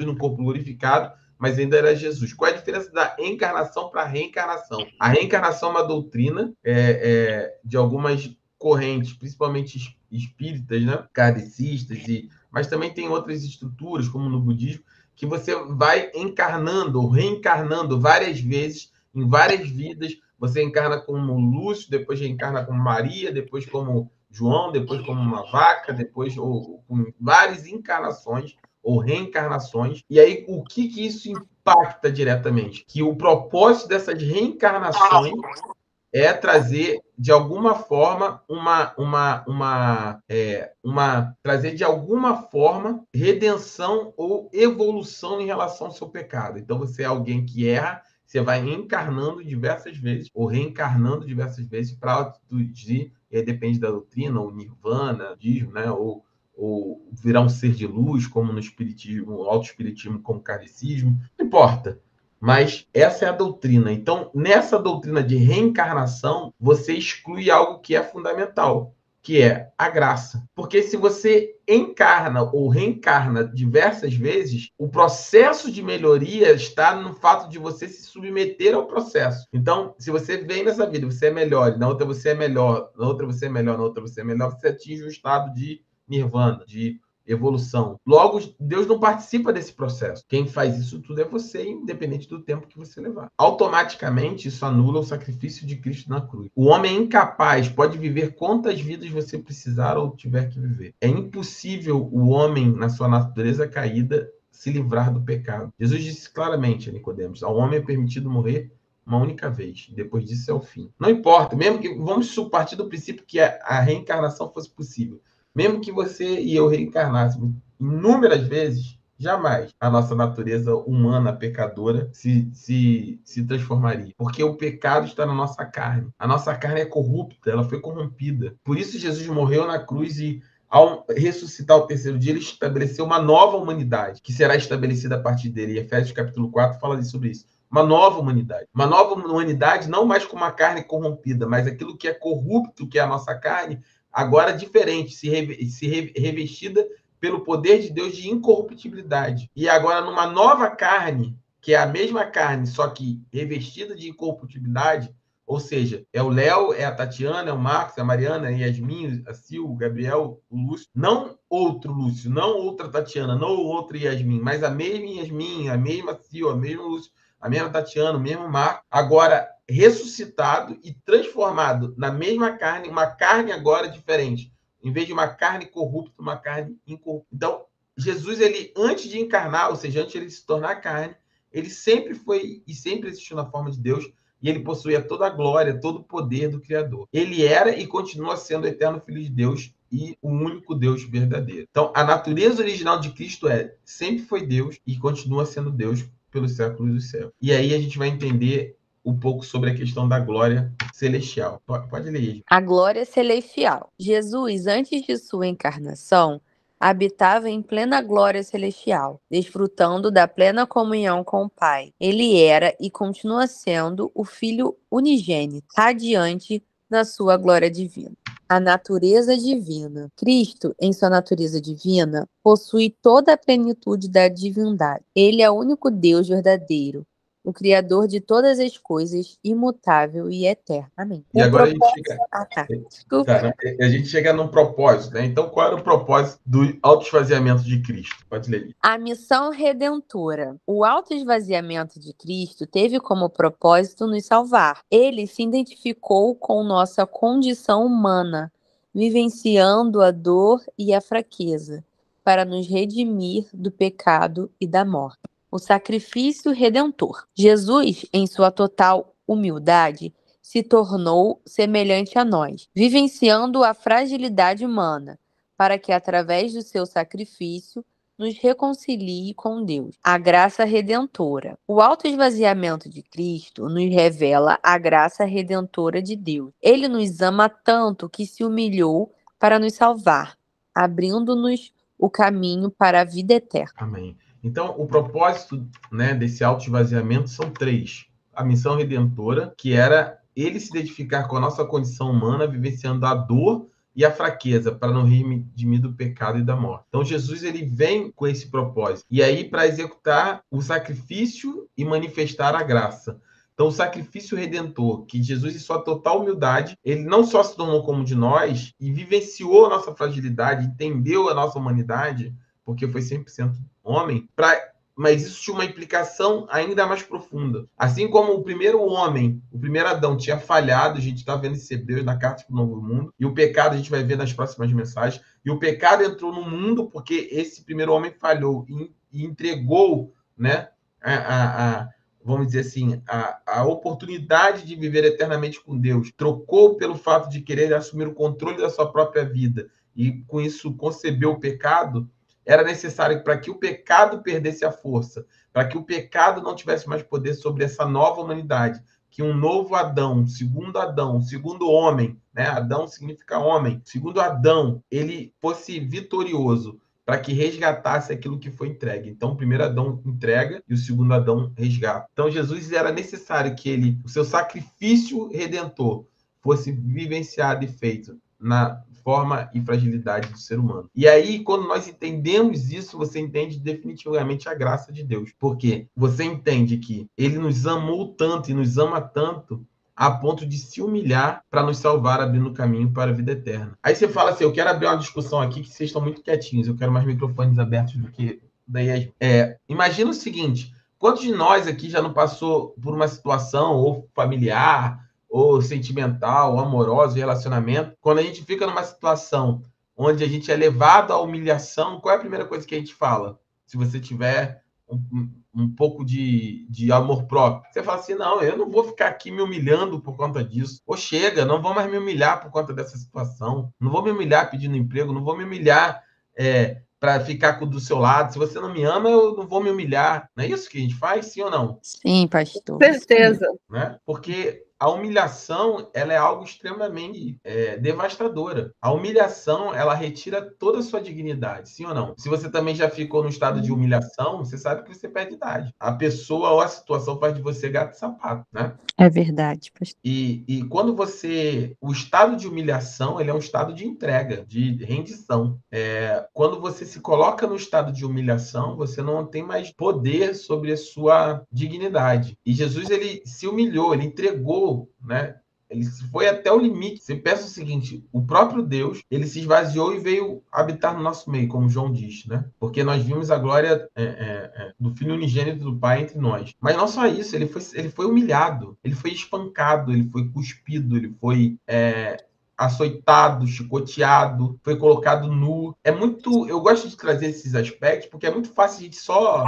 no corpo glorificado, mas ainda era Jesus. Qual é a diferença da encarnação para a reencarnação? A reencarnação é uma doutrina de algumas correntes, principalmente espíritas, né? Kardecistas, mas também tem outras estruturas, como no budismo, que você vai encarnando ou reencarnando várias vezes, em várias vidas. Você encarna como Lúcio, depois reencarna como Maria, depois como João, depois como uma vaca, depois ou com várias encarnações ou reencarnações. E aí, o que isso impacta diretamente? Que o propósito dessas reencarnações é trazer de alguma forma trazer de alguma forma redenção ou evolução em relação ao seu pecado. Então você é alguém que erra, você vai encarnando diversas vezes ou reencarnando diversas vezes para atingir, depende da doutrina, ou nirvana, budismo, né? Ou virar um ser de luz, como no espiritismo, o autoespiritismo, como o kardecismo, não importa. Mas essa é a doutrina. Então, nessa doutrina de reencarnação, você exclui algo que é fundamental, que é a graça. Porque se você encarna ou reencarna diversas vezes, o processo de melhoria está no fato de você se submeter ao processo. Então, se você vem nessa vida, você é melhor, na outra você é melhor, na outra você é melhor, na outra você é melhor, você atinge o estado de nirvana, de evolução. Logo, Deus não participa desse processo. Quem faz isso tudo é você, independente do tempo que você levar. Automaticamente, isso anula o sacrifício de Cristo na cruz. O homem é incapaz, pode viver quantas vidas você precisar ou tiver que viver. É impossível o homem, na sua natureza caída, se livrar do pecado. Jesus disse claramente a Nicodemos: ao homem é permitido morrer uma única vez. Depois disso é o fim. Não importa, mesmo que vamos partir do princípio que a reencarnação fosse possível. Mesmo que você e eu reencarnássemos inúmeras vezes, jamais a nossa natureza humana pecadora se transformaria. Porque o pecado está na nossa carne. A nossa carne é corrupta, ela foi corrompida. Por isso Jesus morreu na cruz e, ao ressuscitar o terceiro dia, ele estabeleceu uma nova humanidade, que será estabelecida a partir dele. E Efésios capítulo 4 fala sobre isso. Uma nova humanidade. Uma nova humanidade não mais com uma carne corrompida, mas aquilo que é corrupto, que é a nossa carne, agora diferente, revestida pelo poder de Deus de incorruptibilidade. E agora numa nova carne, que é a mesma carne, só que revestida de incorruptibilidade, ou seja, é o Léo, é a Tatiana, é o Marcos, é a Mariana, a Yasmin, a Sil, o Gabriel, o Lúcio. Não outro Lúcio, não outra Tatiana, não outra Yasmin, mas a mesma Yasmin, a mesma Sil, a mesma Lúcio, a mesma Tatiana, o mesmo Marcos. Agora ressuscitado e transformado na mesma carne, uma carne agora diferente. Em vez de uma carne corrupta, uma carne incorrupta. Então, Jesus, ele antes de encarnar, ou seja, antes de ele se tornar carne, ele sempre foi e sempre existiu na forma de Deus, e ele possuía toda a glória, todo o poder do Criador. Ele era e continua sendo o eterno Filho de Deus e o único Deus verdadeiro. Então, a natureza original de Cristo sempre foi Deus e continua sendo Deus pelos séculos dos séculos. E aí a gente vai entender um pouco sobre a questão da glória celestial. Pode ler. A glória celestial. Jesus, antes de sua encarnação, habitava em plena glória celestial, desfrutando da plena comunhão com o Pai. Ele era e continua sendo o Filho unigênito, radiante da sua glória divina. A natureza divina. Cristo, em sua natureza divina, possui toda a plenitude da divindade. Ele é o único Deus verdadeiro, o Criador de todas as coisas, imutável e eterno. Amém. E agora a gente chega... Desculpa. A gente chega num propósito, né? Então, qual era o propósito do autoesvaziamento de Cristo? Pode ler. A missão redentora. O autoesvaziamento de Cristo teve como propósito nos salvar. Ele se identificou com nossa condição humana, vivenciando a dor e a fraqueza, para nos redimir do pecado e da morte. O sacrifício redentor. Jesus, em sua total humildade, se tornou semelhante a nós, vivenciando a fragilidade humana, para que, através do seu sacrifício, nos reconcilie com Deus. A graça redentora. O autoesvaziamento de Cristo nos revela a graça redentora de Deus. Ele nos ama tanto que se humilhou para nos salvar, abrindo-nos o caminho para a vida eterna. Amém. Então, o propósito, né, desse autoesvaziamento são 3. A missão redentora, que era ele se identificar com a nossa condição humana, vivenciando a dor e a fraqueza, para não redimir do pecado e da morte. Então, Jesus ele vem com esse propósito. E aí, para executar o sacrifício e manifestar a graça. Então, o sacrifício redentor, que Jesus, em sua total humildade, ele não só se tornou como de nós e vivenciou a nossa fragilidade, entendeu a nossa humanidade, porque foi 100% homem, mas isso tinha uma implicação ainda mais profunda. Assim como o primeiro homem, o primeiro Adão, tinha falhado, a gente está vendo esse Hebreus na Carta para o Novo Mundo, e o pecado a gente vai ver nas próximas mensagens, e o pecado entrou no mundo porque esse primeiro homem falhou e entregou, né, vamos dizer assim, a oportunidade de viver eternamente com Deus, trocou pelo fato de querer assumir o controle da sua própria vida, e com isso concebeu o pecado. Era necessário para que o pecado perdesse a força, para que o pecado não tivesse mais poder sobre essa nova humanidade, que um novo Adão, segundo homem, né? Adão significa homem, segundo Adão, ele fosse vitorioso, para que resgatasse aquilo que foi entregue. Então, o primeiro Adão entrega e o segundo Adão resgata. Então, Jesus era necessário que o seu sacrifício redentor, fosse vivenciado e feito na forma e fragilidade do ser humano. E aí, quando nós entendemos isso, você entende definitivamente a graça de Deus. Porque você entende que ele nos amou tanto e nos ama tanto a ponto de se humilhar para nos salvar, abrindo o caminho para a vida eterna. Aí você fala assim, eu quero abrir uma discussão aqui que vocês estão muito quietinhos, eu quero mais microfones abertos do que... Imagina o seguinte, quantos de nós aqui já não passou por uma situação ou familiar, ou sentimental, ou amorosa, de relacionamento, quando a gente fica numa situação onde a gente é levado à humilhação, qual é a primeira coisa que a gente fala? Se você tiver um pouco de amor próprio. Você fala assim, não, eu não vou ficar aqui me humilhando por conta disso. Ou chega, não vou mais me humilhar por conta dessa situação. Não vou me humilhar pedindo emprego, não vou me humilhar para ficar do seu lado. Se você não me ama, eu não vou me humilhar. Não é isso que a gente faz, sim ou não? Sim, pastor. Certeza. Né? Porque a humilhação, ela é algo extremamente devastadora. A humilhação, ela retira toda a sua dignidade, sim ou não? Se você também já ficou no estado de humilhação, você sabe que você perde idade. A pessoa ou a situação faz de você gato e sapato, né? É verdade, pastor. E quando o estado de humilhação, ele é um estado de entrega, de rendição. Quando você se coloca no estado de humilhação, você não tem mais poder sobre a sua dignidade. E Jesus, ele se humilhou, ele entregou, né? Ele foi até o limite. Você pensa o seguinte, o próprio Deus, ele se esvaziou e veio habitar no nosso meio, como João diz, né? Porque nós vimos a glória do Filho unigênito do Pai entre nós. Mas não só isso, ele foi humilhado, ele foi espancado, ele foi cuspido, ele foi açoitado, chicoteado, foi colocado nu. Eu gosto de trazer esses aspectos, porque é muito fácil a gente só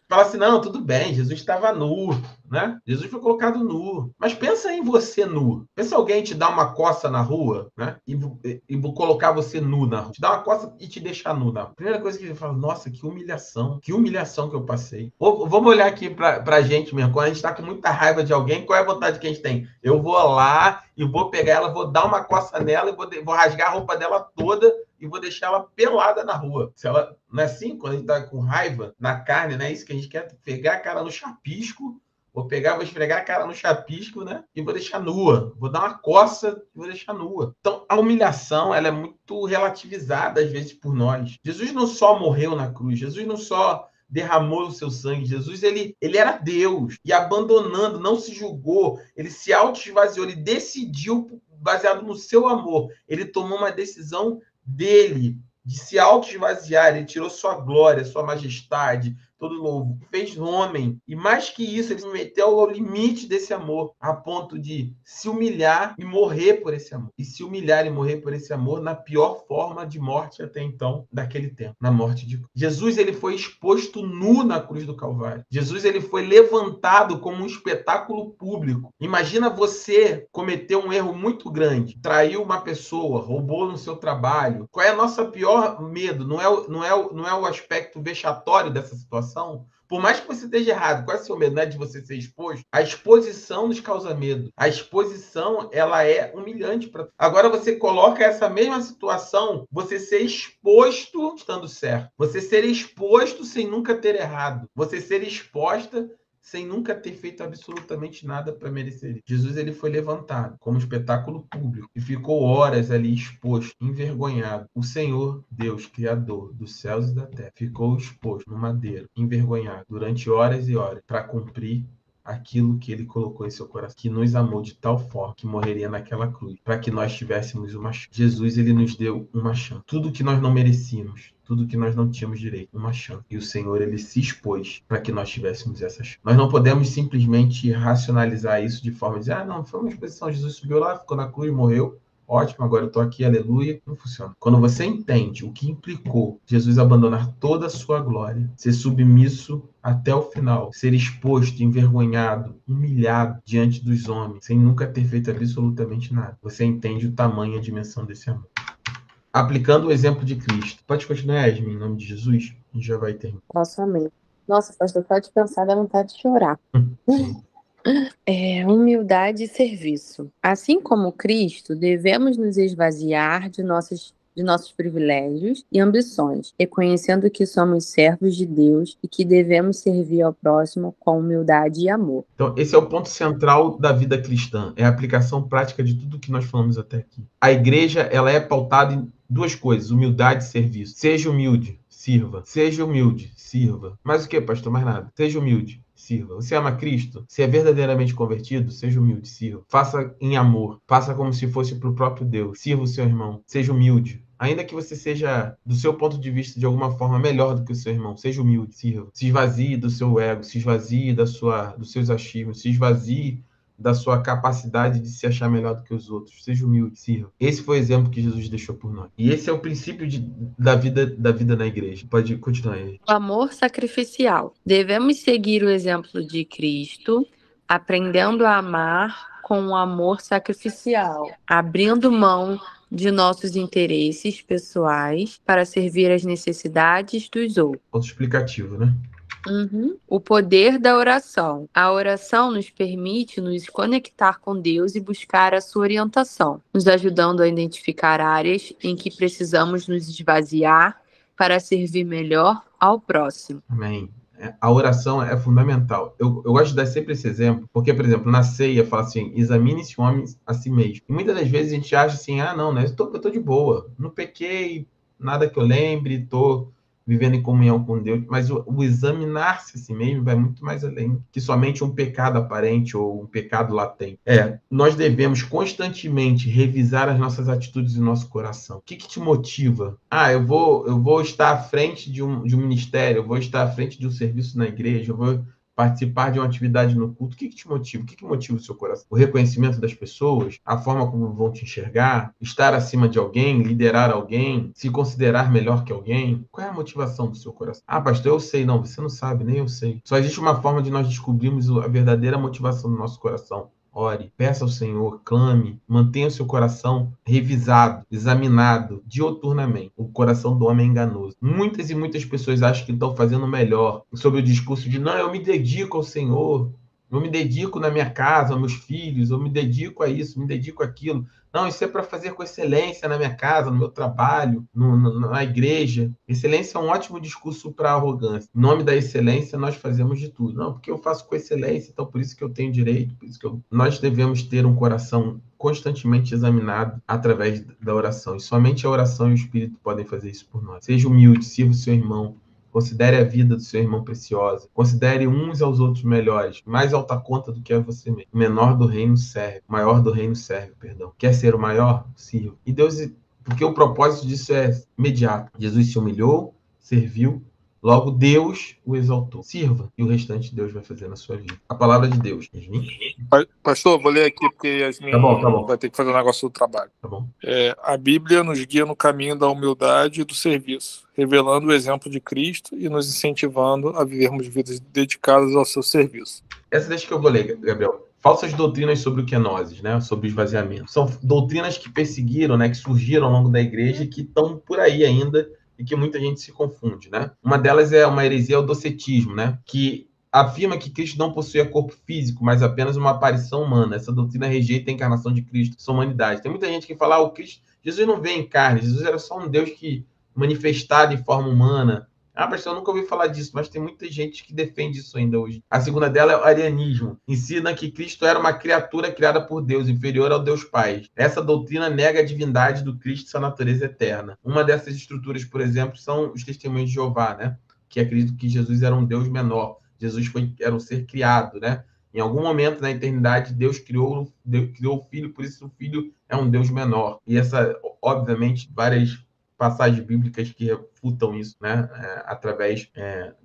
fala assim, não, tudo bem, Jesus estava nu, né? Jesus foi colocado nu. Mas pensa em você nu. Pensa alguém te dar uma coça na rua, né? E colocar você nu na rua. Te dar uma coça e te deixar nu na rua. Primeira coisa que ele fala, nossa, que humilhação que eu passei. Vamos olhar aqui pra gente mesmo. Quando a gente tá com muita raiva de alguém, qual é a vontade que a gente tem? Eu vou lá e vou pegar ela, vou dar uma coça nela e vou rasgar a roupa dela toda e vou deixar ela pelada na rua. Se ela, não é assim? Quando a gente tá com raiva na carne, não é isso que a gente quer? Pegar a cara no chapisco, vou esfregar a cara no chapisco, né? E vou deixar nua. Vou dar uma coça e vou deixar nua. Então, a humilhação, ela é muito relativizada, às vezes, por nós. Jesus não só morreu na cruz, Jesus não só derramou o seu sangue. Jesus, ele era Deus. E abandonando, não se julgou, ele se auto-esvaziou, ele decidiu, baseado no seu amor. Ele tomou uma decisão dele, de se auto-esvaziar, ele tirou sua glória, sua majestade, todo novo, fez homem, e mais que isso, ele se meteu ao limite desse amor, a ponto de se humilhar e morrer por esse amor, e se humilhar e morrer por esse amor na pior forma de morte até então, daquele tempo, na morte de Jesus. Ele foi exposto nu na cruz do Calvário. Jesus, ele foi levantado como um espetáculo público. Imagina você cometer um erro muito grande, traiu uma pessoa, roubou no seu trabalho. Qual é a nossa pior medo? Não é o aspecto vexatório dessa situação? Por mais que você esteja errado, qual é o seu medo? Não é de você ser exposto? A exposição nos causa medo. A exposição, ela é humilhante. Agora você coloca essa mesma situação, você ser exposto estando certo. Você ser exposto sem nunca ter errado. Você ser exposta sem nunca ter feito absolutamente nada para merecer isso. Jesus ele foi levantado como espetáculo público e ficou horas ali exposto, envergonhado. O Senhor, Deus, Criador dos céus e da terra, ficou exposto no madeiro, envergonhado, durante horas e horas, para cumprir aquilo que ele colocou em seu coração, que nos amou de tal forma que morreria naquela cruz, para que nós tivéssemos uma chance. Jesus, ele nos deu uma chance. Tudo que nós não merecíamos, tudo que nós não tínhamos direito, uma chance. E o Senhor, ele se expôs para que nós tivéssemos essa chance. Nós não podemos simplesmente racionalizar isso de forma de dizer, não, foi uma exposição, Jesus subiu lá, ficou na cruz, morreu, ótimo, agora eu estou aqui, aleluia. Não funciona. Quando você entende o que implicou Jesus abandonar toda a sua glória, ser submisso até o final, ser exposto, envergonhado, humilhado diante dos homens, sem nunca ter feito absolutamente nada, você entende o tamanho e a dimensão desse amor. Aplicando o exemplo de Cristo. Pode continuar, Yasmin, em nome de Jesus? A gente já vai terminar. Nossa, amém. Nossa, pastor, só de pensar dá vontade de chorar. Humildade e serviço. Assim como Cristo, devemos nos esvaziar de nossos privilégios e ambições, reconhecendo que somos servos de Deus e que devemos servir ao próximo com humildade e amor. Então, esse é o ponto central da vida cristã, é a aplicação prática de tudo que nós falamos até aqui. A igreja, ela é pautada em duas coisas, humildade e serviço. Seja humilde, sirva. Seja humilde, sirva. Mais o que, pastor? Mais nada. Seja humilde, sirva. Você ama Cristo? Se é verdadeiramente convertido, seja humilde, sirva. Faça em amor. Faça como se fosse para o próprio Deus. Sirva o seu irmão. Seja humilde. Ainda que você seja, do seu ponto de vista, de alguma forma melhor do que o seu irmão, seja humilde, sirva. Se esvazie do seu ego, se esvazie dos seus achismos, se esvazie da sua capacidade de se achar melhor do que os outros. Seja humilde, sirva. Esse foi o exemplo que Jesus deixou por nós. E esse é o princípio da vida na igreja. Pode continuar aí. O amor sacrificial. Devemos seguir o exemplo de Cristo, aprendendo a amar com um amor sacrificial, abrindo mão de nossos interesses pessoais para servir as necessidades dos outros. Autoexplicativo, né? O poder da oração. A oração nos permite nos conectar com Deus e buscar a sua orientação, nos ajudando a identificar áreas em que precisamos nos esvaziar para servir melhor ao próximo. Amém. A oração é fundamental. Eu gosto de dar sempre esse exemplo, porque, por exemplo, na ceia fala assim, examine-se o homem a si mesmo. E muitas das vezes a gente acha assim, não, né, eu tô de boa, não pequei, nada que eu lembre, tô vivendo em comunhão com Deus, mas o examinar-se a si mesmo vai muito mais além que somente um pecado aparente ou um pecado latente. Nós devemos constantemente revisar as nossas atitudes e nosso coração. O que te motiva? Eu vou estar à frente de um ministério, eu vou estar à frente de um serviço na igreja, eu vou participar de uma atividade no culto. O que te motiva? O que motiva o seu coração? O reconhecimento das pessoas? A forma como vão te enxergar? Estar acima de alguém? Liderar alguém? Se considerar melhor que alguém? Qual é a motivação do seu coração? Pastor, eu sei. Não, você não sabe, nem eu sei. Só existe uma forma de nós descobrirmos a verdadeira motivação do nosso coração. Ore, peça ao Senhor, clame, mantenha o seu coração revisado, examinado dioturnamente. O coração do homem é enganoso. Muitas e muitas pessoas acham que estão fazendo melhor sobre o discurso de não, eu me dedico ao Senhor, eu me dedico na minha casa, aos meus filhos, eu me dedico a isso, me dedico àquilo. Não, isso é para fazer com excelência na minha casa, no meu trabalho, na igreja. Excelência é um ótimo discurso para arrogância. Em nome da excelência, nós fazemos de tudo. Não, porque eu faço com excelência, então por isso que eu tenho direito, por isso que nós devemos ter um coração constantemente examinado através da oração. E somente a oração e o Espírito podem fazer isso por nós. Seja humilde, sirva o seu irmão. Considere a vida do seu irmão preciosa. Considere uns aos outros melhores. Mais alta conta do que a você mesmo. O menor do reino serve. O maior do reino serve, perdão. Quer ser o maior? Sirva. E Deus, porque o propósito disso é imediato. Jesus se humilhou, serviu, logo Deus o exaltou. Sirva. E o restante Deus vai fazer na sua vida. A palavra de Deus. Pastor, vou ler aqui porque Yasmin tá bom. vai ter que fazer um negócio do trabalho. Tá bom. A Bíblia nos guia no caminho da humildade e do serviço, revelando o exemplo de Cristo e nos incentivando a vivermos vidas dedicadas ao seu serviço. Essa deixa que eu vou ler, Gabriel. Falsas doutrinas sobre o kenosis, né? Sobre o esvaziamento. São doutrinas que perseguiram, né? Que surgiram ao longo da igreja e que estão por aí ainda e que muita gente se confunde, né? Uma delas é uma heresia, o docetismo, né? Que afirma que Cristo não possuía corpo físico, mas apenas uma aparição humana. Essa doutrina rejeita a encarnação de Cristo, sua humanidade. Tem muita gente que fala, o Cristo, Jesus não veio em carne, Jesus era só um Deus que manifestado em forma humana. Ah, pastor, eu nunca ouvi falar disso, mas tem muita gente que defende isso ainda hoje. A segunda dela é o arianismo. Ensina que Cristo era uma criatura criada por Deus, inferior ao Deus Pai. Essa doutrina nega a divindade do Cristo e sua natureza eterna. Uma dessas estruturas, por exemplo, são os testemunhos de Jeová, né? Que acreditam que Jesus era um Deus menor. Jesus era um ser criado, né? Em algum momento na eternidade, Deus criou o Filho, por isso o Filho é um Deus menor. E essa, obviamente, várias passagens bíblicas que refutam isso, né? Através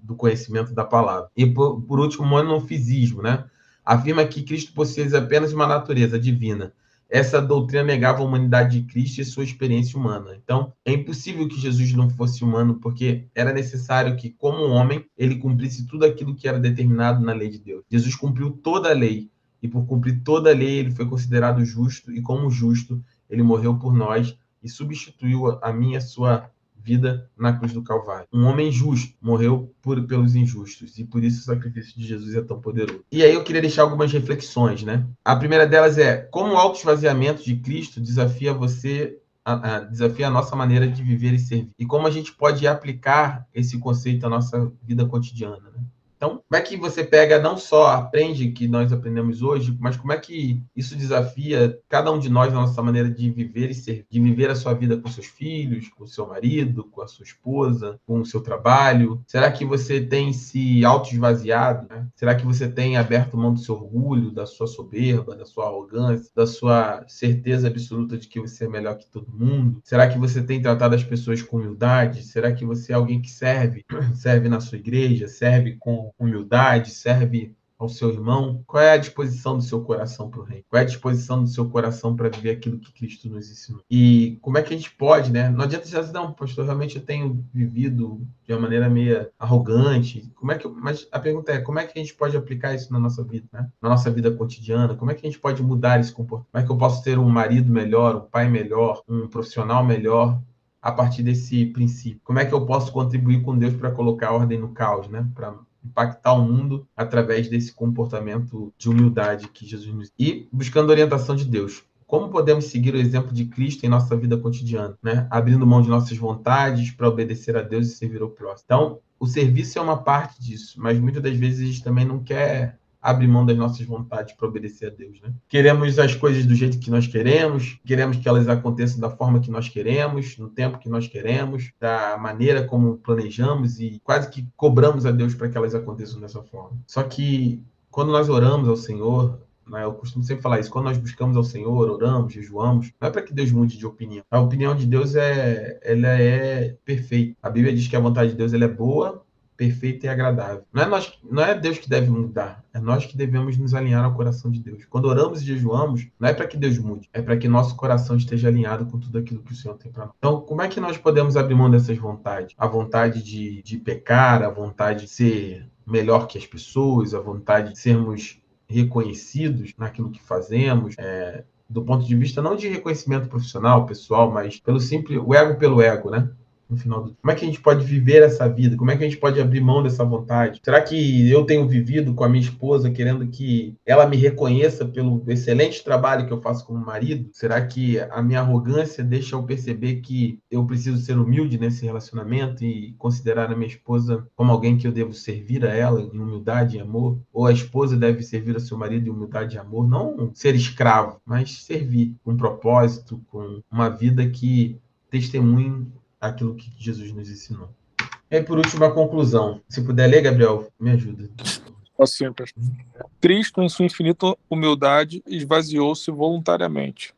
do conhecimento da palavra. E, por último, o monofisismo, né? Afirma que Cristo possui apenas uma natureza divina. Essa doutrina negava a humanidade de Cristo e sua experiência humana. Então, é impossível que Jesus não fosse humano, porque era necessário que, como homem, ele cumprisse tudo aquilo que era determinado na lei de Deus. Jesus cumpriu toda a lei, e por cumprir toda a lei, ele foi considerado justo, e como justo, ele morreu por nós e substituiu a minha e a sua vida na cruz do Calvário. Um homem justo morreu pelos injustos, e por isso o sacrifício de Jesus é tão poderoso. E aí eu queria deixar algumas reflexões, né? A primeira delas é como o autoesvaziamento de Cristo desafia a nossa maneira de viver e servir. E como a gente pode aplicar esse conceito à nossa vida cotidiana, né? Então, como é que você pega, não só aprende que nós aprendemos hoje, mas como é que isso desafia cada um de nós na nossa maneira de viver e ser, de viver a sua vida com seus filhos, com o seu marido, com a sua esposa, com o seu trabalho? Será que você tem se auto-esvaziado, né? Será que você tem aberto mão do seu orgulho, da sua soberba, da sua arrogância, da sua certeza absoluta de que você é melhor que todo mundo? Será que você tem tratado as pessoas com humildade? Será que você é alguém que serve na sua igreja, serve com humildade, serve ao seu irmão? Qual é a disposição do seu coração para o reino? Qual é a disposição do seu coração para viver aquilo que Cristo nos ensinou? E como é que a gente pode, né? Não adianta dizer, não, pastor, realmente eu tenho vivido de uma maneira meio arrogante. Mas a pergunta é, como é que a gente pode aplicar isso na nossa vida, né? Na nossa vida cotidiana? Como é que a gente pode mudar esse comportamento? Como é que eu posso ter um marido melhor, um pai melhor, um profissional melhor, a partir desse princípio? Como é que eu posso contribuir com Deus para colocar ordem no caos, né? Para impactar o mundo através desse comportamento de humildade que Jesus nos... E buscando a orientação de Deus. Como podemos seguir o exemplo de Cristo em nossa vida cotidiana, né? Abrindo mão de nossas vontades para obedecer a Deus e servir ao próximo. Então, o serviço é uma parte disso, mas muitas das vezes a gente também não quer abrir mão das nossas vontades para obedecer a Deus, né? Queremos as coisas do jeito que nós queremos que elas aconteçam da forma que nós queremos, no tempo que nós queremos, da maneira como planejamos e quase que cobramos a Deus para que elas aconteçam dessa forma. Só que quando nós oramos ao Senhor, né, eu costumo sempre falar isso, quando nós buscamos ao Senhor, oramos, jejuamos, não é para que Deus mude de opinião. A opinião de Deus ela é perfeita. A Bíblia diz que a vontade de Deus ela é boa, perfeita e agradável. Não é Deus que deve mudar, é nós que devemos nos alinhar ao coração de Deus. Quando oramos e jejuamos, não é para que Deus mude, é para que nosso coração esteja alinhado com tudo aquilo que o Senhor tem para nós. Então, como é que nós podemos abrir mão dessas vontades? A vontade de pecar, a vontade de ser melhor que as pessoas, a vontade de sermos reconhecidos naquilo que fazemos, do ponto de vista não de reconhecimento profissional, pessoal, mas pelo simples, o ego pelo ego, né? No final do... Como é que a gente pode viver essa vida? Como é que a gente pode abrir mão dessa vontade? Será que eu tenho vivido com a minha esposa querendo que ela me reconheça pelo excelente trabalho que eu faço como marido? Será que a minha arrogância deixa eu perceber que eu preciso ser humilde nesse relacionamento e considerar a minha esposa como alguém que eu devo servir a ela em humildade e amor? Ou a esposa deve servir ao seu marido em humildade e amor? Não ser escravo, mas servir com propósito, com uma vida que testemunhe aquilo que Jesus nos ensinou. E aí, por último, a conclusão. Se puder ler, Gabriel, me ajuda. Assim, Cristo, em sua infinita humildade, esvaziou-se voluntariamente.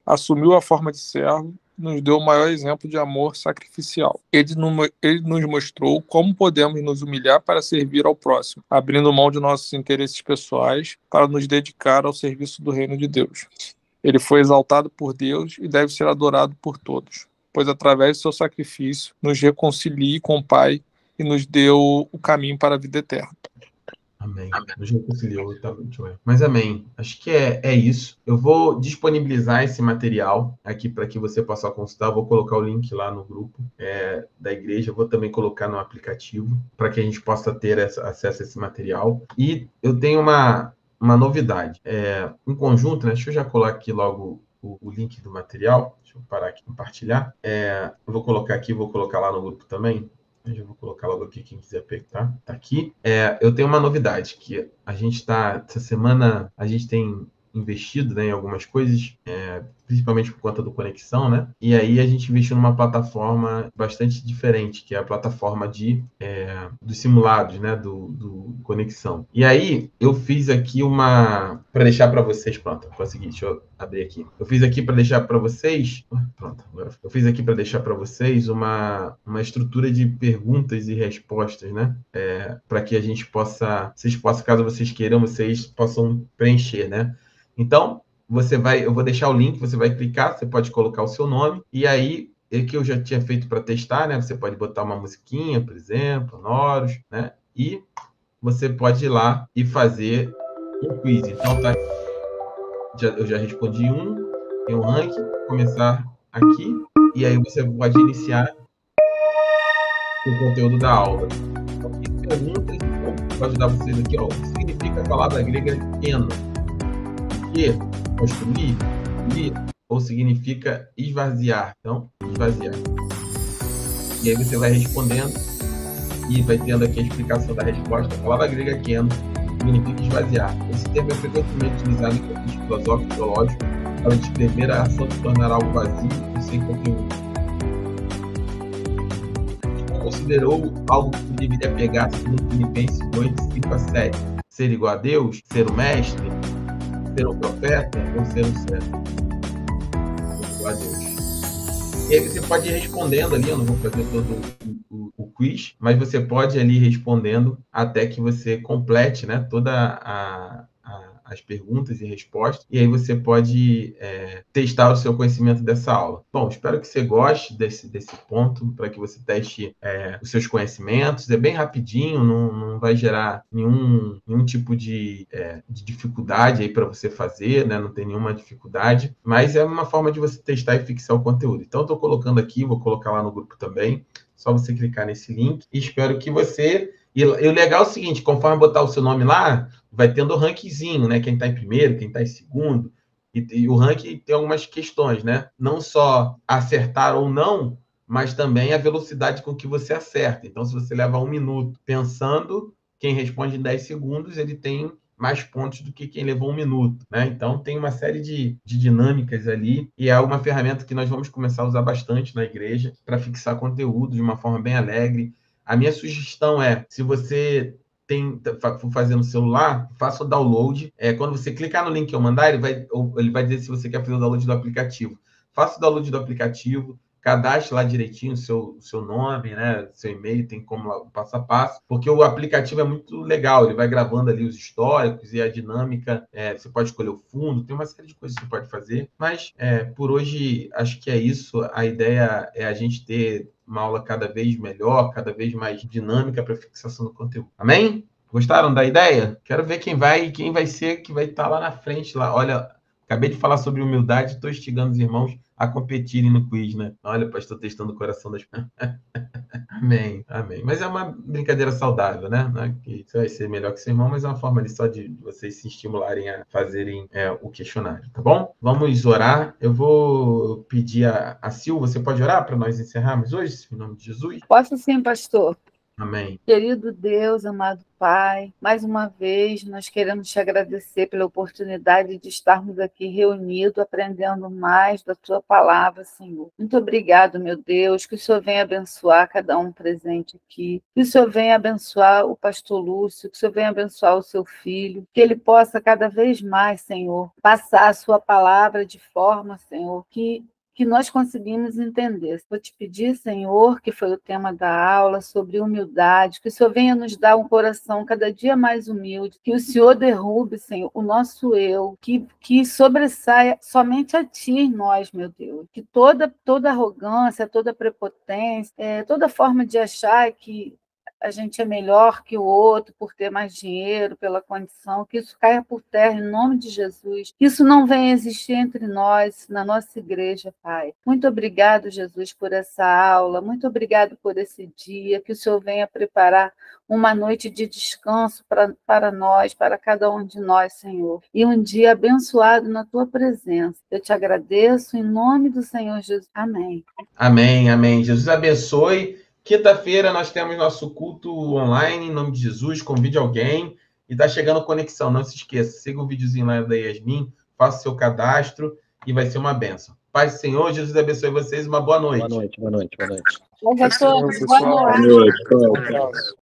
Assumiu a forma de servo, nos deu o maior exemplo de amor sacrificial. Ele nos mostrou como podemos nos humilhar para servir ao próximo, abrindo mão de nossos interesses pessoais para nos dedicar ao serviço do reino de Deus. Ele foi exaltado por Deus e deve ser adorado por todos, pois através do seu sacrifício nos reconcilia com o Pai e nos deu o caminho para a vida eterna. Amém. Nos reconciliou, tá? Mas amém. Acho que é isso. Eu vou disponibilizar esse material aqui para que você possa consultar. Vou colocar o link lá no grupo da igreja. Vou também colocar no aplicativo para que a gente possa ter acesso a esse material. E eu tenho uma novidade. Em conjunto, né? Deixa eu já colocar aqui logo o link do material. Deixa eu parar aqui e compartilhar. Eu vou colocar aqui, vou colocar lá no grupo também. Eu vou colocar logo aqui, quem quiser pegar, tá aqui. Eu tenho uma novidade, que a gente essa semana, a gente tem investido, né, em algumas coisas, principalmente por conta do Conexão, né? E aí a gente investiu numa plataforma bastante diferente, que é a plataforma dos simulados, né, do Conexão. E aí eu fiz aqui para deixar para vocês, pronto, consegui, deixa eu abrir aqui. Eu fiz aqui para deixar para vocês, pronto, agora eu fiz aqui para deixar para vocês uma estrutura de perguntas e respostas, né? Para que a gente vocês possam, caso vocês queiram, vocês possam preencher, né? Então, eu vou deixar o link, você vai clicar, você pode colocar o seu nome, e aí, que eu já tinha feito para testar, né? Você pode botar uma musiquinha, por exemplo, Noros, né? E você pode ir lá e fazer um quiz. Então, tá, eu já respondi tem um ranking, vou começar aqui, e aí você pode iniciar o conteúdo da aula. Então, que perguntas vou ajudar vocês aqui, ó. O que significa a palavra grega keno? Que construir, ou significa esvaziar. Então, esvaziar. E aí você vai respondendo e vai tendo aqui a explicação da resposta. A palavra grega keno significa esvaziar. Esse termo é frequentemente utilizado em contexto filosófico e teológico para descrever a ação de tornar algo vazio e sem conteúdo. Considerou algo que deveria pegar, segundo Filipenses 2, 5 a 7. Ser igual a Deus, ser o mestre, ser um profeta ou ser um servo? A Deus. E aí você pode ir respondendo ali, eu não vou fazer todo o quiz, mas você pode ir ali respondendo até que você complete, né, toda as perguntas e respostas, e aí você pode testar o seu conhecimento dessa aula. Bom, espero que você goste desse ponto, para que você teste os seus conhecimentos. É bem rapidinho, não vai gerar nenhum tipo de dificuldade aí para você fazer, né? Não tem nenhuma dificuldade, mas é uma forma de você testar e fixar o conteúdo. Então, estou colocando aqui, vou colocar lá no grupo também, só você clicar nesse link, e espero que você... E o legal é o seguinte, conforme botar o seu nome lá, vai tendo o rankingzinho, né? Quem está em primeiro, quem está em segundo. E o ranking tem algumas questões, né? Não só acertar ou não, mas também a velocidade com que você acerta. Então, se você leva 1 minuto pensando, quem responde em 10 segundos, ele tem mais pontos do que quem levou 1 minuto, né? Então, tem uma série de dinâmicas ali, e é uma ferramenta que nós vamos começar a usar bastante na igreja para fixar conteúdo de uma forma bem alegre. A minha sugestão se você for fazer no celular, faça o download. Quando você clicar no link que eu mandar, ele vai dizer se você quer fazer o download do aplicativo. Faça o download do aplicativo, cadastre lá direitinho o seu nome, né, seu e-mail, tem como lá, passo a passo, porque o aplicativo é muito legal, ele vai gravando ali os históricos e a dinâmica, você pode escolher o fundo, tem uma série de coisas que você pode fazer, mas por hoje acho que é isso. A ideia é a gente ter uma aula cada vez melhor, cada vez mais dinâmica para fixação do conteúdo. Amém? Gostaram da ideia? Quero ver quem vai ser que vai estar lá na frente. Lá. Olha, acabei de falar sobre humildade, estou instigando os irmãos a competirem no quiz, né? Olha, pastor, testando o coração das pessoas. Amém, amém. Mas é uma brincadeira saudável, né? Que você vai ser melhor que seu irmão, mas é uma forma ali só de vocês se estimularem a fazerem o questionário, tá bom? Vamos orar. Eu vou pedir a Sil, você pode orar para nós encerrarmos hoje, em nome de Jesus? Posso sim, pastor. Amém. Querido Deus, amado Pai, mais uma vez nós queremos te agradecer pela oportunidade de estarmos aqui reunidos, aprendendo mais da tua palavra, Senhor. Muito obrigado, meu Deus, que o Senhor venha abençoar cada um presente aqui, que o Senhor venha abençoar o pastor Lúcio, que o Senhor venha abençoar o seu filho, que ele possa cada vez mais, Senhor, passar a sua palavra de forma, Senhor, que nós conseguimos entender. Vou te pedir, Senhor, que foi o tema da aula, sobre humildade, que o Senhor venha nos dar um coração cada dia mais humilde, que o Senhor derrube, Senhor, o nosso eu, que sobressaia somente a Ti em nós, meu Deus. Que toda arrogância, toda prepotência, toda forma de achar que a gente é melhor que o outro por ter mais dinheiro, pela condição, que isso caia por terra em nome de Jesus, que isso não venha existir entre nós, na nossa igreja, Pai. Muito obrigado, Jesus, por essa aula, muito obrigado por esse dia, que o Senhor venha preparar uma noite de descanso para nós, para cada um de nós, Senhor, e um dia abençoado na Tua presença. Eu te agradeço em nome do Senhor Jesus. Amém. Amém, amém. Jesus abençoe. Quinta-feira nós temos nosso culto online, em nome de Jesus. Convide alguém. E tá chegando conexão, não se esqueça. Siga o videozinho lá da Yasmin, faça o seu cadastro e vai ser uma bênção. Paz do Senhor, Jesus abençoe vocês. Uma boa noite. Boa noite, boa noite, boa noite. Professor, boa pessoal. noite. Boa noite. Um abraço.